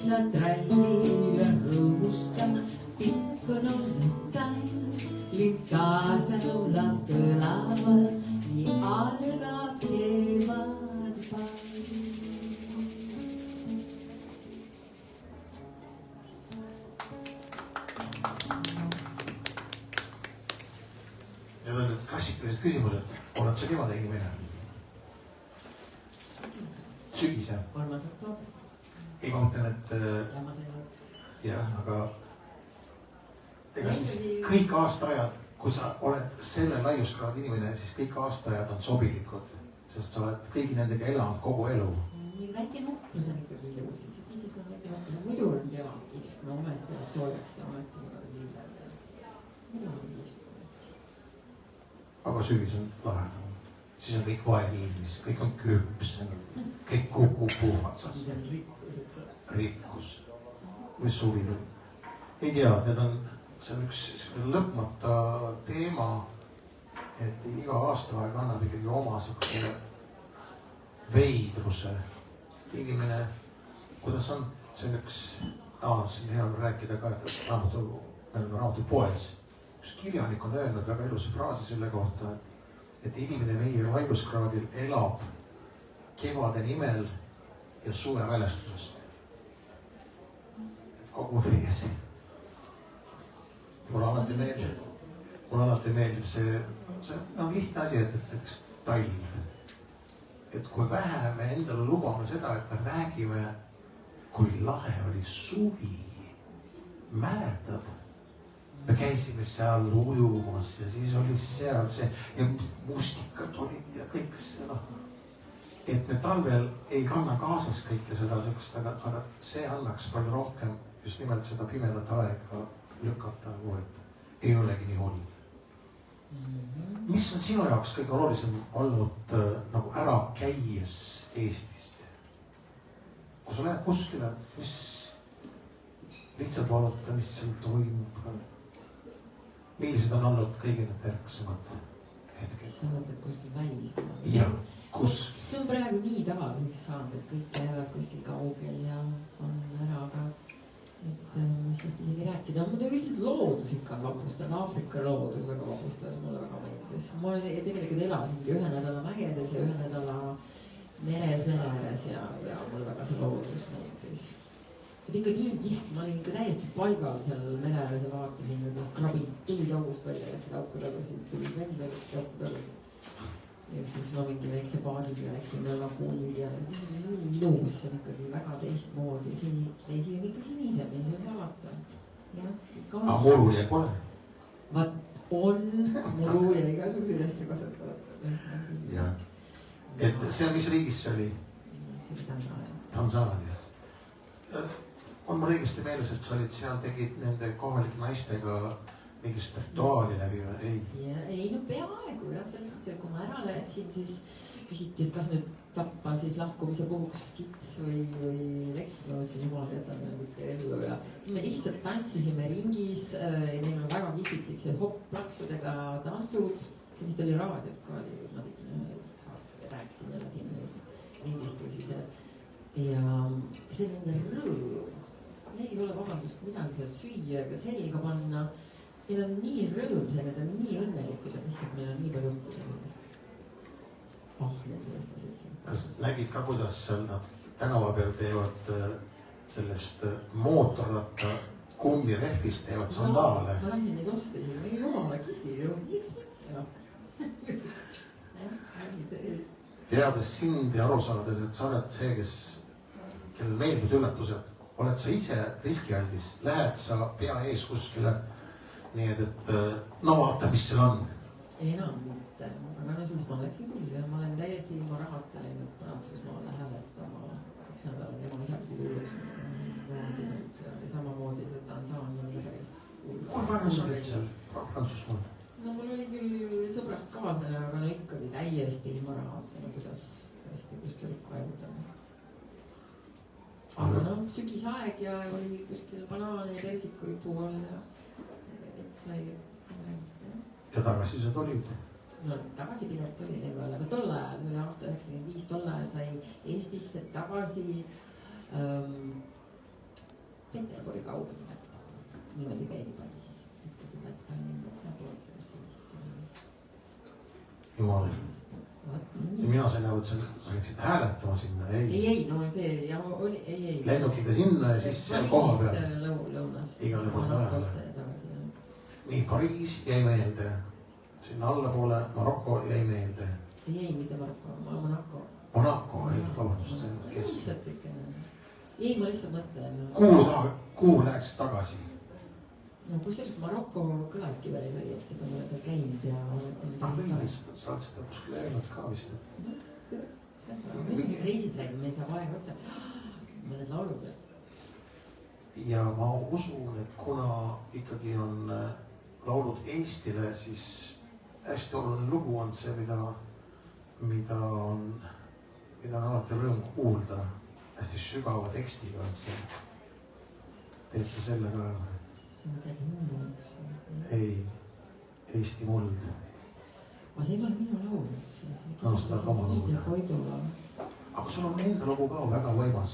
Speaker 5: Sa tralli ja rõõmusta, pikk on olnud talv, lind kaasa laulab, kõlab, nii algab kevad pall.
Speaker 1: Need on need klassikalised küsimused. Oled sa kevade inimene? Sügis, jah?
Speaker 2: 3. oktoober.
Speaker 1: Ei, ma mõtlen, et jah, aga ega siis kõik aastaajad, kui sa oled selle laiuskraadi inimene, siis kõik aastaajad on sobilikud, sest sa oled kõigi nendega elanud kogu elu.
Speaker 2: Väike nukrus on ikkagi ilus, siis on väike nukrus. Muidu on kevad kihv, no ometi läheb soojaks ja ometi on lillel. Muidu on kihv.
Speaker 1: Aga sügis on lahedam. Siis on kõik valmis, kõik on küpsenud, kõik kukub puhatsast.
Speaker 2: Siis on rikkus, eks ole.
Speaker 1: Rikkus. Mis suvi on? Ei tea, see on üks lõpmata teema, et iga aastaaeg annab ikkagi oma sihukese veidruse. Inimene, kuidas on, see on üks, siin hea rääkida ka, et me oleme raamatupoes. Üks kirjanik on öelnud väga ilusa fraasi selle kohta, et inimene meie vaidluskraadil elab kevade nimel ja suve mälestusest. Et kogu meie see. Mulle alati meeldib see on lihtne asi, et näiteks talv. Et kui vähe me endale lubame seda, et me räägime, kui lahe oli suvi. Mäletad? Me käisime seal ujumas ja siis oli seal see ja mustikad olid ja kõik see et me talvel ei kanna kaasas kõike seda sellist, aga see annaks palju rohkem just nimelt seda pimedat aega lükata, et ei olegi nii hull. mis on sinu jaoks kõige olulisem olnud nagu ära käies Eestist? Kui sa lähed kuskile, mis lihtsalt vaadata, mis seal toimub? Millised on olnud kõige need ärksamad hetked?
Speaker 2: Sa mõtled kuskil välismaal?
Speaker 1: Jah, kuskil.
Speaker 2: See on praegu nii tavaliseks saanud, et kõik käivad kuskil kaugel ja on ära, aga et ma sellest isegi rääkida. Muidu üldiselt loodus ikka on vapustas, Aafrika loodus väga vapustas, mulle väga meeldis. Ma tegelikult elasingi 1 nädala mägedes ja 1 nädala meres, mere ääres ja mulle väga see loodus meeldis. Et ikka nii tiht, ma olin ikka täiesti paigal seal mere ääres ja vaatasin, kuidas krabid tulid august välja, läksid auku tagasi, tulid välja, läksid auku tagasi. Ja siis ma mingi väikse paadiga läksin laguunil ja nii ilus, see on ikkagi väga teistmoodi. Vesi on ikka sinisem, ei saa salata.
Speaker 1: Aga muru ja pole?
Speaker 2: Vaat on muru ja igasuguse ülesse kasvatavad seal.
Speaker 1: Jah. Et see on, mis riigis see oli?
Speaker 2: See oli Tansaania.
Speaker 1: Tansaania. On mul õigesti meeles, et sa olid seal, tegid nende kohalike naistega mingist rituaali läbi või ei?
Speaker 2: Ei, no peaaegu jah, selles mõttes, et kui ma ära läksin, siis küsiti, et kas nüüd tappa siis lahkumise puhuks kits või lehm. Ma mõtlesin, jumal, jätame nad ikka ellu ja me lihtsalt tantsisime ringis. Neil on väga kihvid siuksed hopp-plaksudega tantsud. See vist oli raadios ka, ma rääkisin jälle siin neid lindistusi seal. Ja see on nende rõõm. Neil ei ole vabandust midagi seal süüa ega selga panna. Need on nii rõõmsad, need on nii õnnelikud, et lihtsalt meil on nii palju õppida sellest. Need eestlased siin.
Speaker 1: Kas nägid ka, kuidas seal nad tänava peal teevad sellest mootorratta kumbirehvist, teevad sandaale?
Speaker 2: Ma tahtsin neid osta siin, või jumala kihti ju, miks mitte?
Speaker 1: Teades sind ja aru saades, et sa oled see, kellel meeldib üllatused, oled sa ise riskialdis, lähed sa pea ees kuskile, nii et no vaata, mis seal on.
Speaker 2: Enam mitte, aga no siis ma läksin küll ja ma olen täiesti ilma rahata läinud Prantsusmaale hääletama 2 nädalat ja ma isegi tulles ja samamoodi see Tansaania oli päris hull.
Speaker 1: Kui vannas olid seal Prantsusmaal?
Speaker 2: No mul oli küll sõbrast kaaslane, aga no ikkagi täiesti ilma rahata, no kuidas tõesti kuskil kaevuda. Aga no sügisaeg ja oli kuskil banaane ja persikuid puhul ja sai.
Speaker 1: Ja tagasised olid?
Speaker 2: No tagasipilet oli neil veel, aga tol ajal, see oli aasta 95, tol ajal sai Eestisse tagasi Peterburi kaudu nimeta. Niimoodi käidi Pariisis.
Speaker 1: Jumal. Ja mina sain aru, et sa läksid hääletama sinna, ei?
Speaker 2: Ei, no see ja oli, ei.
Speaker 1: Lennukiga sinna ja siis seal koha peal?
Speaker 2: Lõunas.
Speaker 1: Igale poole ajale. Nii, Pariis jäi meelde. Sinna allapoole Maroko jäi meelde.
Speaker 2: Ei, mitte Maroko, Monaco.
Speaker 1: Monaco, ei, vabandust, see on kes?
Speaker 2: Lihtsalt siuke. Ei, ma lihtsalt mõtlen.
Speaker 1: Kuhu läheks tagasi?
Speaker 2: No kusjuures Maroko kõlaski päris õieti, kui ma olen seal käinud ja...
Speaker 1: Sa oled seda kuskil öelnud ka vist.
Speaker 2: Reisid räägib, meil saab aega otsa. Mõned laulud veel.
Speaker 1: Ja ma usun, et kuna ikkagi on laulud Eestile, siis hästi oluline lugu on see, mida on alati rõõm kuulda. Hästi sügava tekstiga on see. Teed sa selle ka?
Speaker 2: See on midagi hindu.
Speaker 1: Ei, Eesti muld.
Speaker 2: Ma see ei ole minu laulud.
Speaker 1: No seda oma lugu. Aga sul on enda lugu ka väga võimas.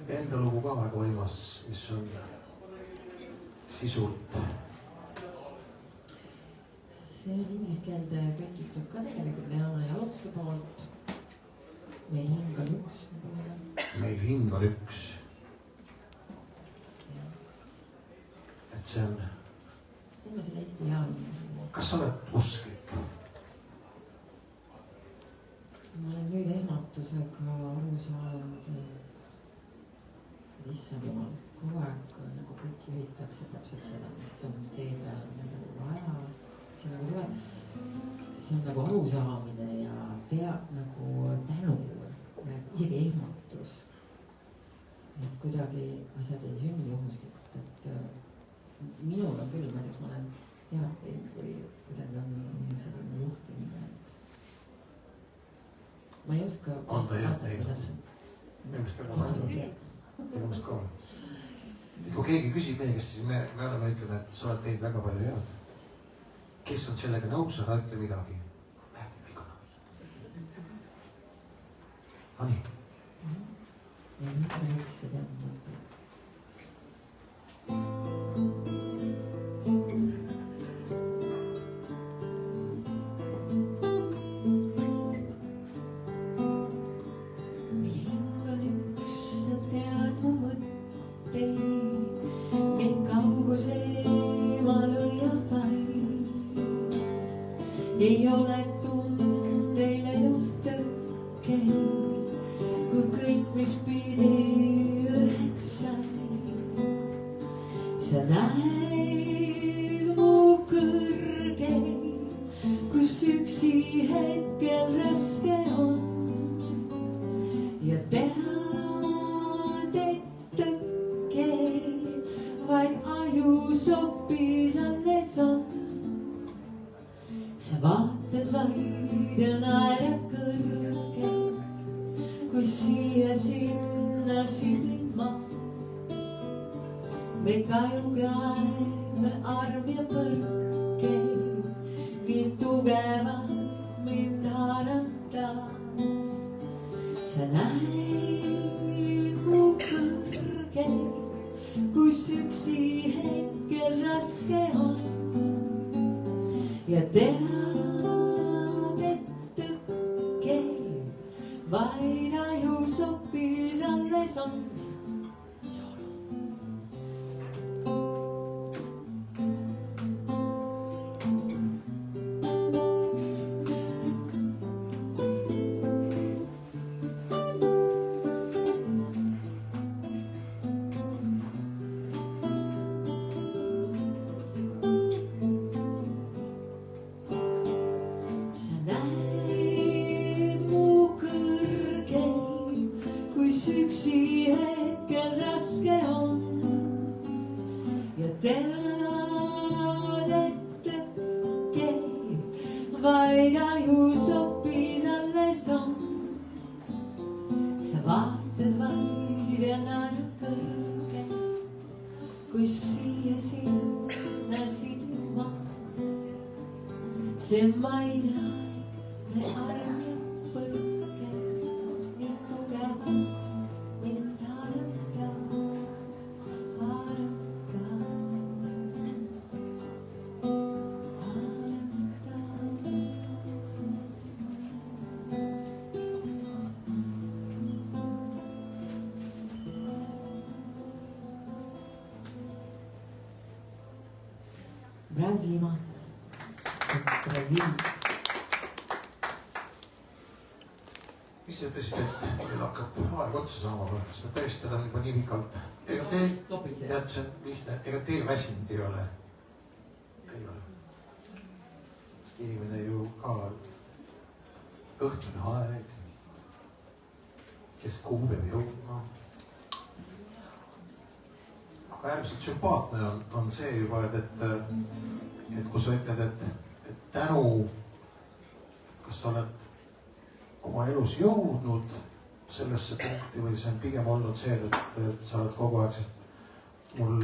Speaker 1: Enda lugu ka väga võimas, mis on sisult.
Speaker 2: See on inglise keelde tõlgitud ka tegelikult Leana Jalukse poolt. Meil hing on üks.
Speaker 1: Meil hing on üks. Et see on...
Speaker 2: Teeme selle Eesti jaani.
Speaker 1: Kas sa oled usklik?
Speaker 2: Ma olen nüüd ehmatusega aru saanud, issand jumal, kogu aeg nagu kõik juhitakse täpselt seda, mis on tee peal nagu vaja. See on nagu arusaamine ja nagu tänu, isegi ehmatus. Et kuidagi asjad ei sünni juhuslikult, et minul on küll, ma ei tea, ma olen head teinud või kuidagi on selline juhtimine, et ma ei oska.
Speaker 1: On ta head teinud? Minu meelest peab olema. Minu meelest ka. Kui keegi küsib meie käest, siis me oleme ütleme, et sa oled teinud väga palju head. Kes on sellega nõus, ära ütle midagi. Näed, kõik on nõus. No nii.
Speaker 2: Ja nüüd räägiks seda mõte.
Speaker 5: Hingan üks, sa tead mu mõtteid, mind kauguse eemal hoiab vaid. Ei ole tundeil elus tõkkeid, kui kõik, mis pidi õheks sai. Sa näed mu kõrgeid, kus üksi hetkel raske on. Ja tead, et tõkkeid vaid ajus hoopis alles on. Sa vaatad vaid ja naerad kõrgel, kui siia-sinna siblin ma. Me kajugaeme arm ja põrkeid, nii tugevad mind haaratas. Sa näed mu kõrgel, kus üksi hetkel raske on. Ja tead, et tõkkeid vaid ajus hoopis alles on. Üksi hetkel raske on ja tead, et tõkkeid vaid ajus hoopis alles on. Sa vaatad vaid ja naerad kõrgel, kui siia-sinna silma. See maine arm ja põrkel, nii tugevad. Brasilia. Brasil.
Speaker 1: Mis sa ütlesid, et meil hakkab aeg otsa saama või? Kas me tõesti oleme juba nii pikalt? Ega teed, see on lihtne, ega teil väsinud ei ole? Ei ole. Sest inimene ju ka õhtune aeg, kes kuhu peab jõudma. Aga äärmiselt sümpaatne on see juba, et kui sa ütled, et tänu, kas sa oled oma elus jõudnud sellesse punkti või see on pigem olnud see, et sa oled kogu aeg, sest mul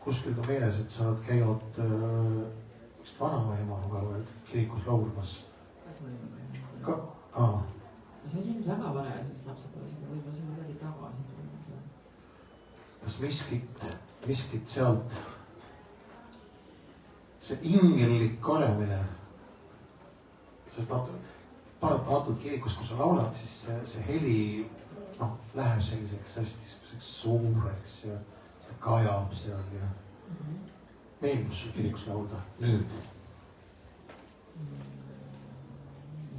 Speaker 1: kuskil ka meeles, et sa oled käinud vanaemaga või kirikus laulmas.
Speaker 2: See oli väga varajases lapsepõlves, aga võib-olla see on midagi tagasi tulnud.
Speaker 1: Kas miskit sealt, see ingerlik olemine, sest paratamatult kirikus, kui sa laulad, siis see heli läheb selliseks hästi suureks ja seda kajab seal ja meeldib sul kirikus laulda nüüd?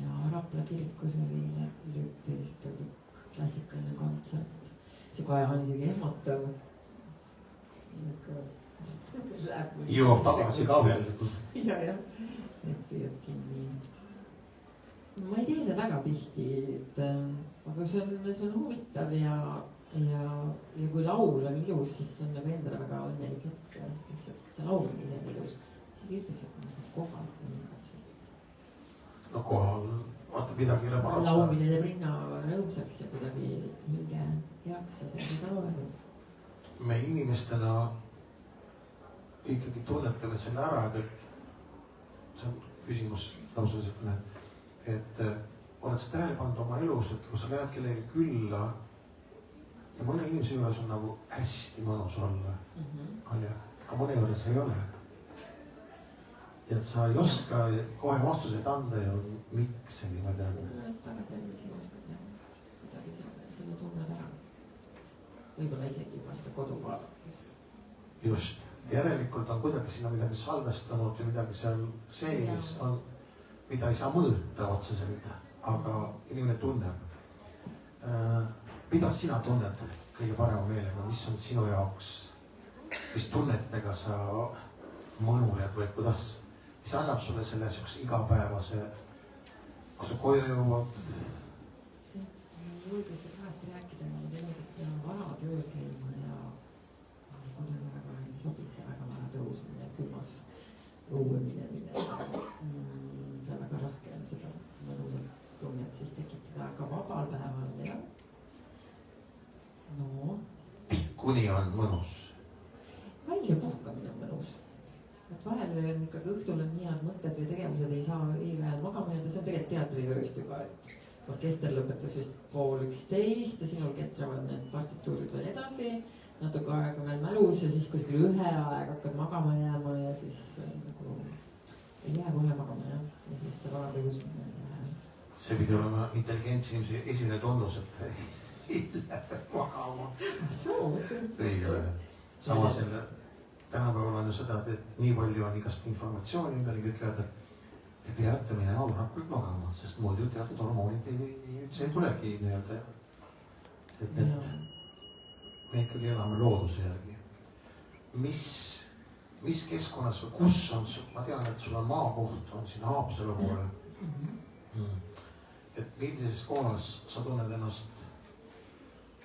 Speaker 2: Ja Rapla kirikus oli siuke klassikaline kontsert. See kaja on isegi ehmatav.
Speaker 1: Jõuab tagasi ka veel.
Speaker 2: Ja, et püüabki nii. Ma ei tee seda väga tihti, aga see on huvitav ja kui laul on ilus, siis see on nagu endale väga õnnelik hetk. See laul ise on ilus. isegi ütlesid kohal.
Speaker 1: no kohal, vaata midagi ei ole parata.
Speaker 2: laulmine teeb rinna rõõmsaks ja kuidagi hinge heaks ja see on ka loenud.
Speaker 1: me inimestena ikkagi tunnetame selle ära, et see on küsimus lausa niisugune, et oled sa tähele pannud oma elus, et kui sa lähed kellegi külla ja mõne inimese juures on nagu hästi mõnus olla, onju, aga mõne juures ei ole. ja et sa ei oska kohe vastuseid anda ju, miks see niimoodi on.
Speaker 2: tagatervise oskab jah, kuidagi selle tunned ära. võib-olla isegi juba seda kodu vaadates.
Speaker 1: just, järelikult on kuidagi sinna midagi salvestanud ja midagi seal sees on, mida ei saa mõõta otseselt, aga inimene tunneb. Mida sina tunned kõige parema meelega, mis on sinu jaoks, mis tunnetega sa mõnuled või kuidas, mis annab sulle selle siukse igapäevase, kui sa koju jõuad?
Speaker 2: ei julge seda vahest rääkida, ma tegelikult pean vara tööl käima ja kuidagi väga ei sobi see väga vara tõusmine, külmas õue minemine. see on väga raske on seda mõnusat tunnet siis tekitada, aga vabal päeval jah. no.
Speaker 1: kuni on mõnus.
Speaker 2: välja puhkamine on mõnus. et vahel on ikkagi õhtul on nii head mõtted või tegevused, ei saa õigel ajal magama jääda, see on tegelikult teatritööst juba, et orkester lõpetas vist 12:30 ja sinul ketravad need partituurid veel edasi. natuke aega veel mälus ja siis kuskil 1 aeg hakkad magama jääma ja siis nagu ei jää kohe magama jah. ja siis see vara tõusmine on vähe.
Speaker 1: see pidi olema intelligentsi inimese esimene tunnus, et ei lähe magama. õige. samas jälle tänapäeval on ju seda, et nii palju on igast informatsiooni ümber, kõik ütlevad, et te peate minema varakult magama, sest muidu teatud hormoonid üldse ei tulegi nii-öelda. et me ikkagi elame looduse järgi. mis keskkonnas või kus on, ma tean, et sul on maakoht, on siin Haapsalu poole. et millises kohas sa tunned ennast,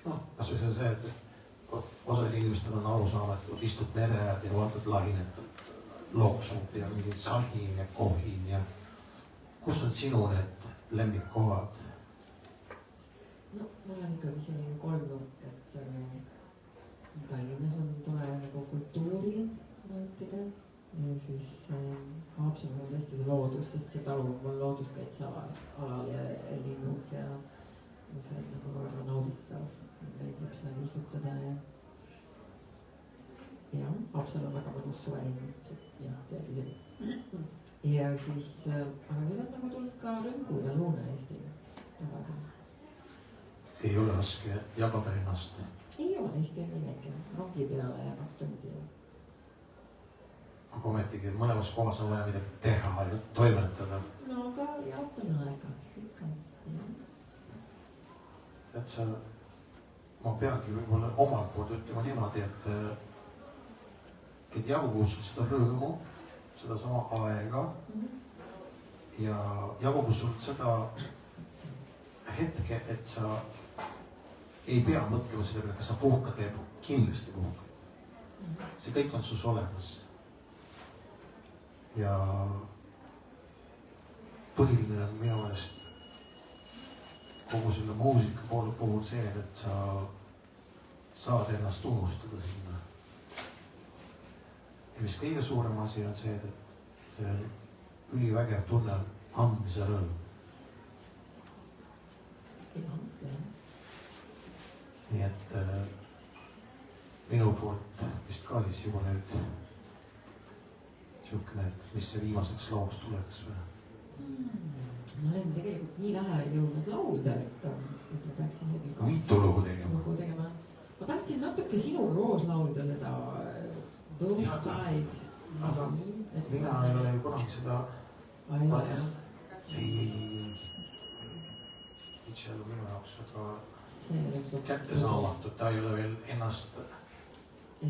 Speaker 1: noh, kasvõi see, et osal inimestel on arusaamatud, istud mere äärde ja vaatad lahinet, loksub ja mingi sahin ja kohin ja kus on sinu need lemmikkohad?
Speaker 2: no mul on ikkagi selline kolmnurk, et Tallinnas on tore nagu kultuuri nautida ja siis Haapsalu on tõesti see loodus, sest see talu on looduskaitsealal ja linnud ja see on nagu väga nauditav. meeldib seal istutada ja Haapsalu on väga mõnus suvelinn, ja siis, aga nüüd on nagu tulnud ka Rõngu ja Lõuna-Eesti tagasi.
Speaker 1: ei ole raske jagada ennast?
Speaker 2: ei ole, Eesti on nii väike, rongi peale ja 2 tundi.
Speaker 1: aga ometigi mõlemas kohas on vaja midagi teha ja toimetada.
Speaker 2: no aga jaotan aega ikka.
Speaker 1: et sa, ma peangi võib-olla omalt poolt ütlema niimoodi, et jagub sul seda rõõmu, seda sama aega ja jagub sul seda hetke, et sa ei pea mõtlema selle peale, kas sa puhkad või kindlasti puhkad. see kõik on sus olemas. ja põhiline on minu meelest kogu selle muusika puhul see, et sa saad ennast unustada sinna. ja mis kõige suurem asi on see, et see ülivägev tunne on andmise rõõm. nii et minu poolt vist ka siis juba nüüd siukene, et mis see viimaseks looks tuleks või?
Speaker 2: ma olen tegelikult nii vähe jõudnud laulda, et ma peaks isegi
Speaker 1: mitu lugu tegema.
Speaker 2: ma tahtsin natuke sinuga koos laulda seda Both Side.
Speaker 1: aga mina ei ole ju kunagi seda ei. Itšelu minu jaoks väga kättesaamatud, ta ei ole veel ennast.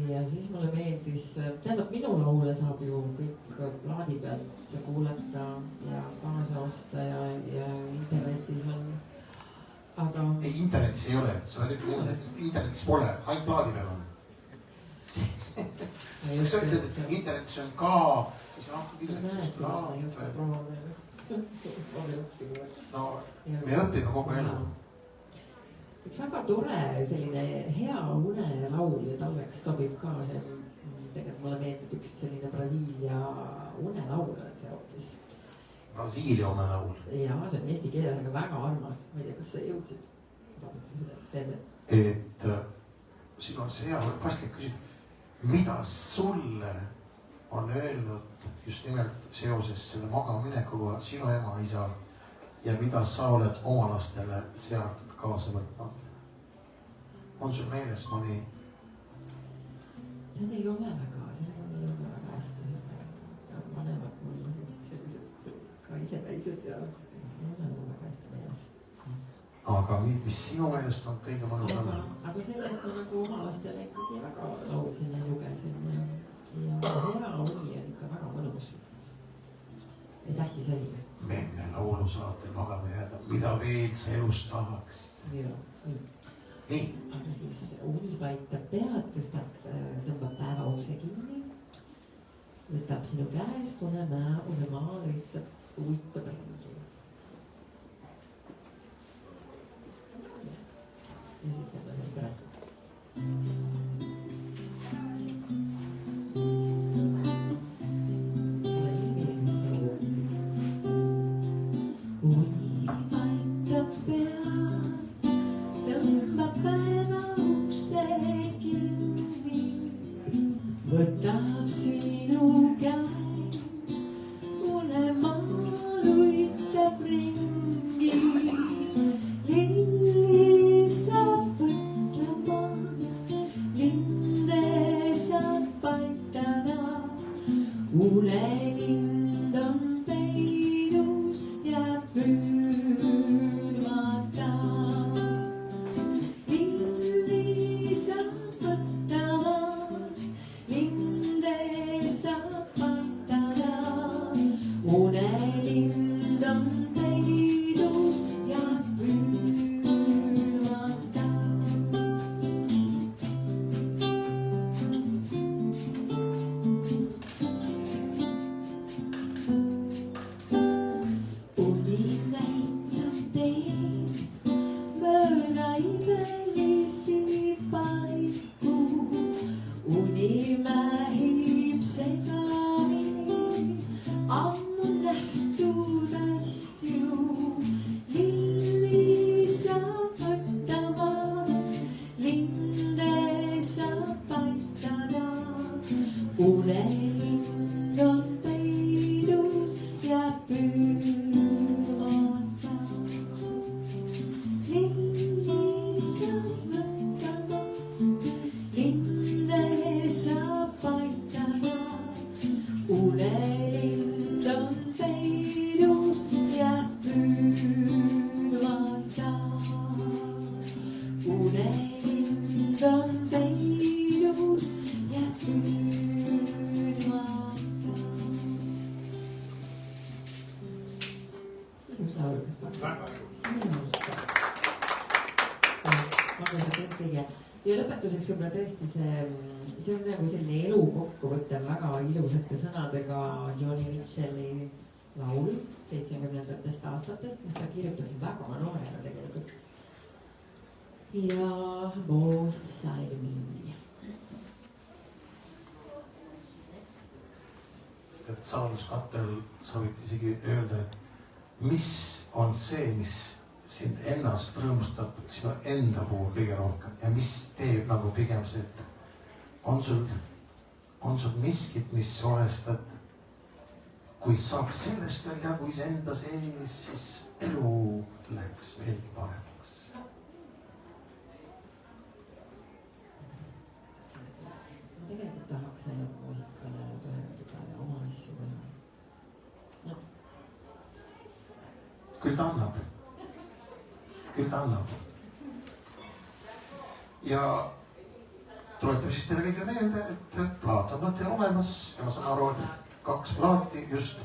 Speaker 2: ja siis mulle meeldis, tähendab minu laule saab ju kõik plaadi pealt kuulata ja kaasa osta ja internetis on, aga.
Speaker 1: ei, internetis ei ole, sa oled ütlema, et internetis pole, ainult plaadi peal on. sa ütled, et internetis on ka siis milleks siis no me õpime kogu elu.
Speaker 2: Üks väga tore selline hea unelaul ja talveks sobib ka see, tegelikult mulle meeldib üks selline Brasiilia unelaul on see hoopis.
Speaker 1: Brasiilia unelaul.
Speaker 2: Jaa, see on eesti keeles, aga väga armas. Ma ei tea, kas sa jõudsid seda teeme.
Speaker 1: Et siin on see hea paslik küsida, mida sulle on öelnud just nimelt seoses selle magaminekuga sinu ema, isa ja mida sa oled oma lastele sealt kaasa võtnud? On sul meeles mõni?
Speaker 2: Need ei ole väga, sellega on ei ole väga hästi. Vanemad mul sellised ka isepäised ja ei ole väga hästi meeles.
Speaker 1: Aga mis sinu meelest on kõige mõnusam?
Speaker 2: Aga sellest ma nagu oma lastele ikkagi väga laulsin ja lugesin ja hea uni on ikka väga mõnus. Ja tähtis asi.
Speaker 1: Menne laulusaatel magama jääda, mida veel sa elus tahaks? Nii.
Speaker 2: Aga siis uni paitab pead, tõmbab päeva ukse kinni, võtab sinu käest unemaa uitab ringi. Ja siis teeme selle pärast.
Speaker 5: Võtab sinu käest unemaal uitab ringi. Linni saab võtta maast, linde saab paitada. Unelind on peidus ja püüdmata. Linni saab võtta maast, linde saab paitada. Unelind on peidus ja püüdmata. Uni näitab teed mööda imelisi paiku. Uni mähib segamini ammu nähtud asju. Lilli saab võtta maast, linde saab paitada. Unelind on peidus ja püüdmata. Lilli saab võtta maast, linde saab paitada. Unelind on peidus ja püüdmata. Unelind on peidus ja püüdmata.
Speaker 2: Ilus laul, kas panna?
Speaker 1: Väga ilus.
Speaker 2: Ja lõpetuseks võib-olla tõesti see on nagu selline elu kokkuvõttev väga ilusate sõnadega Joni Mitchelli laul 70ndatest aastatest, mis ta kirjutas väga noorena tegelikult. Ja Both Side Me.
Speaker 1: Et saladuskattel sa võid isegi öelda, et mis on see, mis sind ennast rõõmustab sinu enda puhul kõige rohkem ja mis teeb nagu pigem see, et on sul miskit, mis olestad, kui saaks sellest veel jagu iseenda sees, siis elu läheks veelgi paremaks.
Speaker 2: Ma tegelikult tahaks ainult muusikale pühenduda ja oma asju teha.
Speaker 1: Küll ta annab. Ja tuletame siis teile kõige meelde, et plaat on teil olemas ja ma saan aru, et 2 plaati just,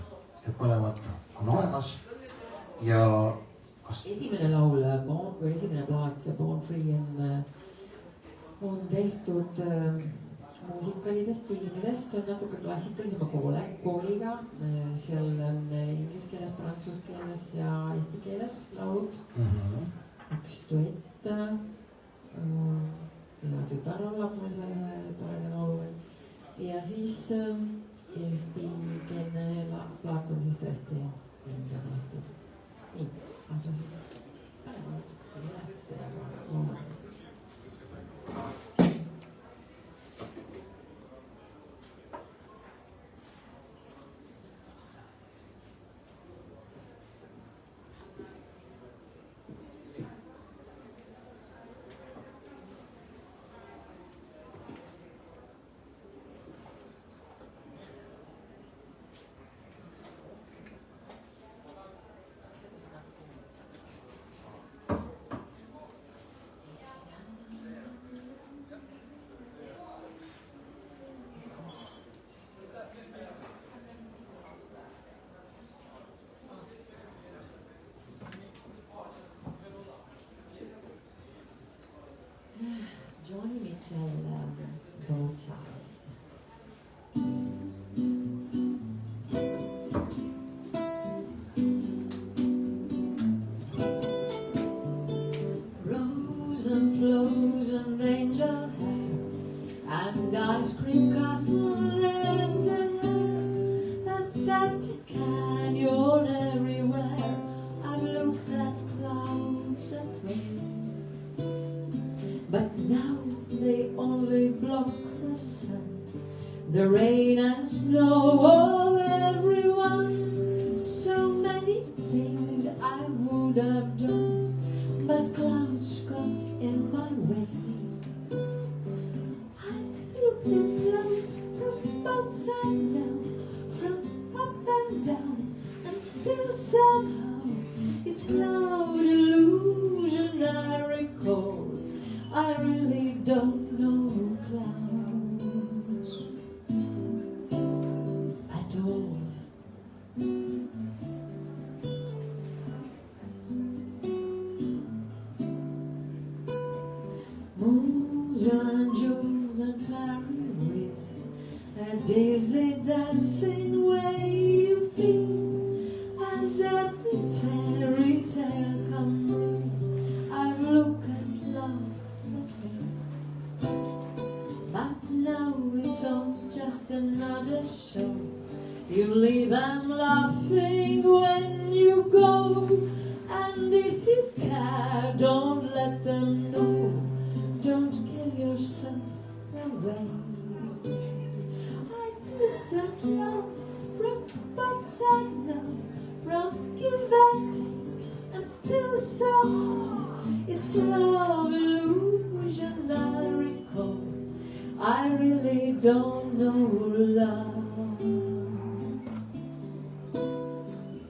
Speaker 1: et mõlemad on olemas ja kas...
Speaker 2: Esimene laul või esimene plaat, see Born Free on tehtud muusikalidest, filmidest, see on natuke klassikalisema kooliga. Seal on inglise keeles, prantsuse keeles ja eesti keeles laulud. Üks duett ja tütar laulab mul seal ühe toreda laulu. Ja siis eestikeelne plaat on siis tõesti enda tehtud. Nii, aga siis paneme natuke üles ja loomad. Joni Mitchell, Both Sides. Rose and flows and angel hair and ice cream castle everywhere, a Vatican everywhere. I've looked at clouds and rain, but now they only block the sun, the rain and snow of everyone. So many things I would have done, but clouds got in my way. I looked at clouds from both sides now, from up and down, and still somehow it's cloud illusion I recall. I really don't know clouds at all. Moons and jewels and fairy wheels, a daisy dancing way you feel, as every fairy tale comes real. I've looked at love, but now it's all just another show. You leave them laughing when you go, and if you care, don't let them know. Don't give yourself away. I've looked at love from both sides now, from give and take, and still somehow it's love illusion I recall. I really don't know love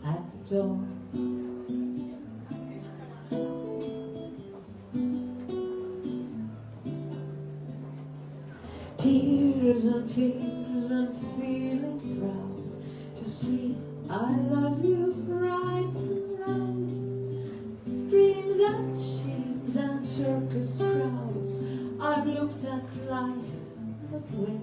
Speaker 2: at all. Tears and fears and feeling proud to see I love you right and loud. Dreams and shapes and circus crowds, I've looked at life that way.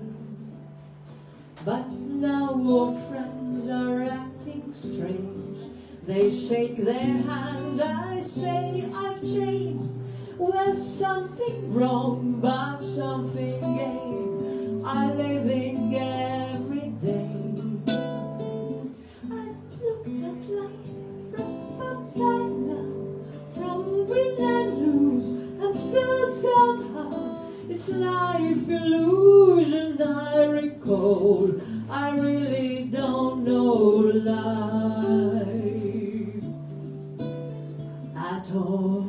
Speaker 2: But now old friends are acting strange. They shake their hands, I say I've changed. Well, something wrong, but something gained. I live in every day. I look at life from outside now, from win and lose, and still somehow it's life illusion I recall. I really don't know life at all.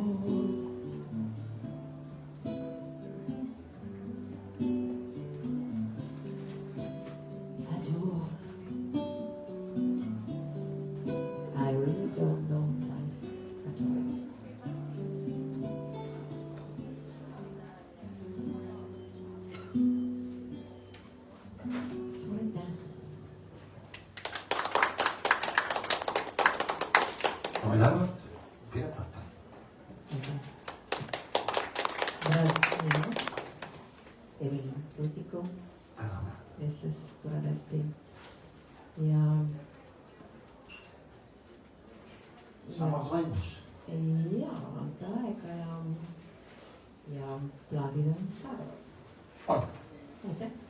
Speaker 2: I really don't know life at all. Suur aitäh!
Speaker 1: ma võin arvata, Piret Vahter.
Speaker 2: Evelin Rutiku
Speaker 1: täname.
Speaker 2: vestles toredasti ja
Speaker 1: Samas vaimus.
Speaker 2: andke aega ja plaadid on saadaval.
Speaker 1: On.
Speaker 2: aitäh!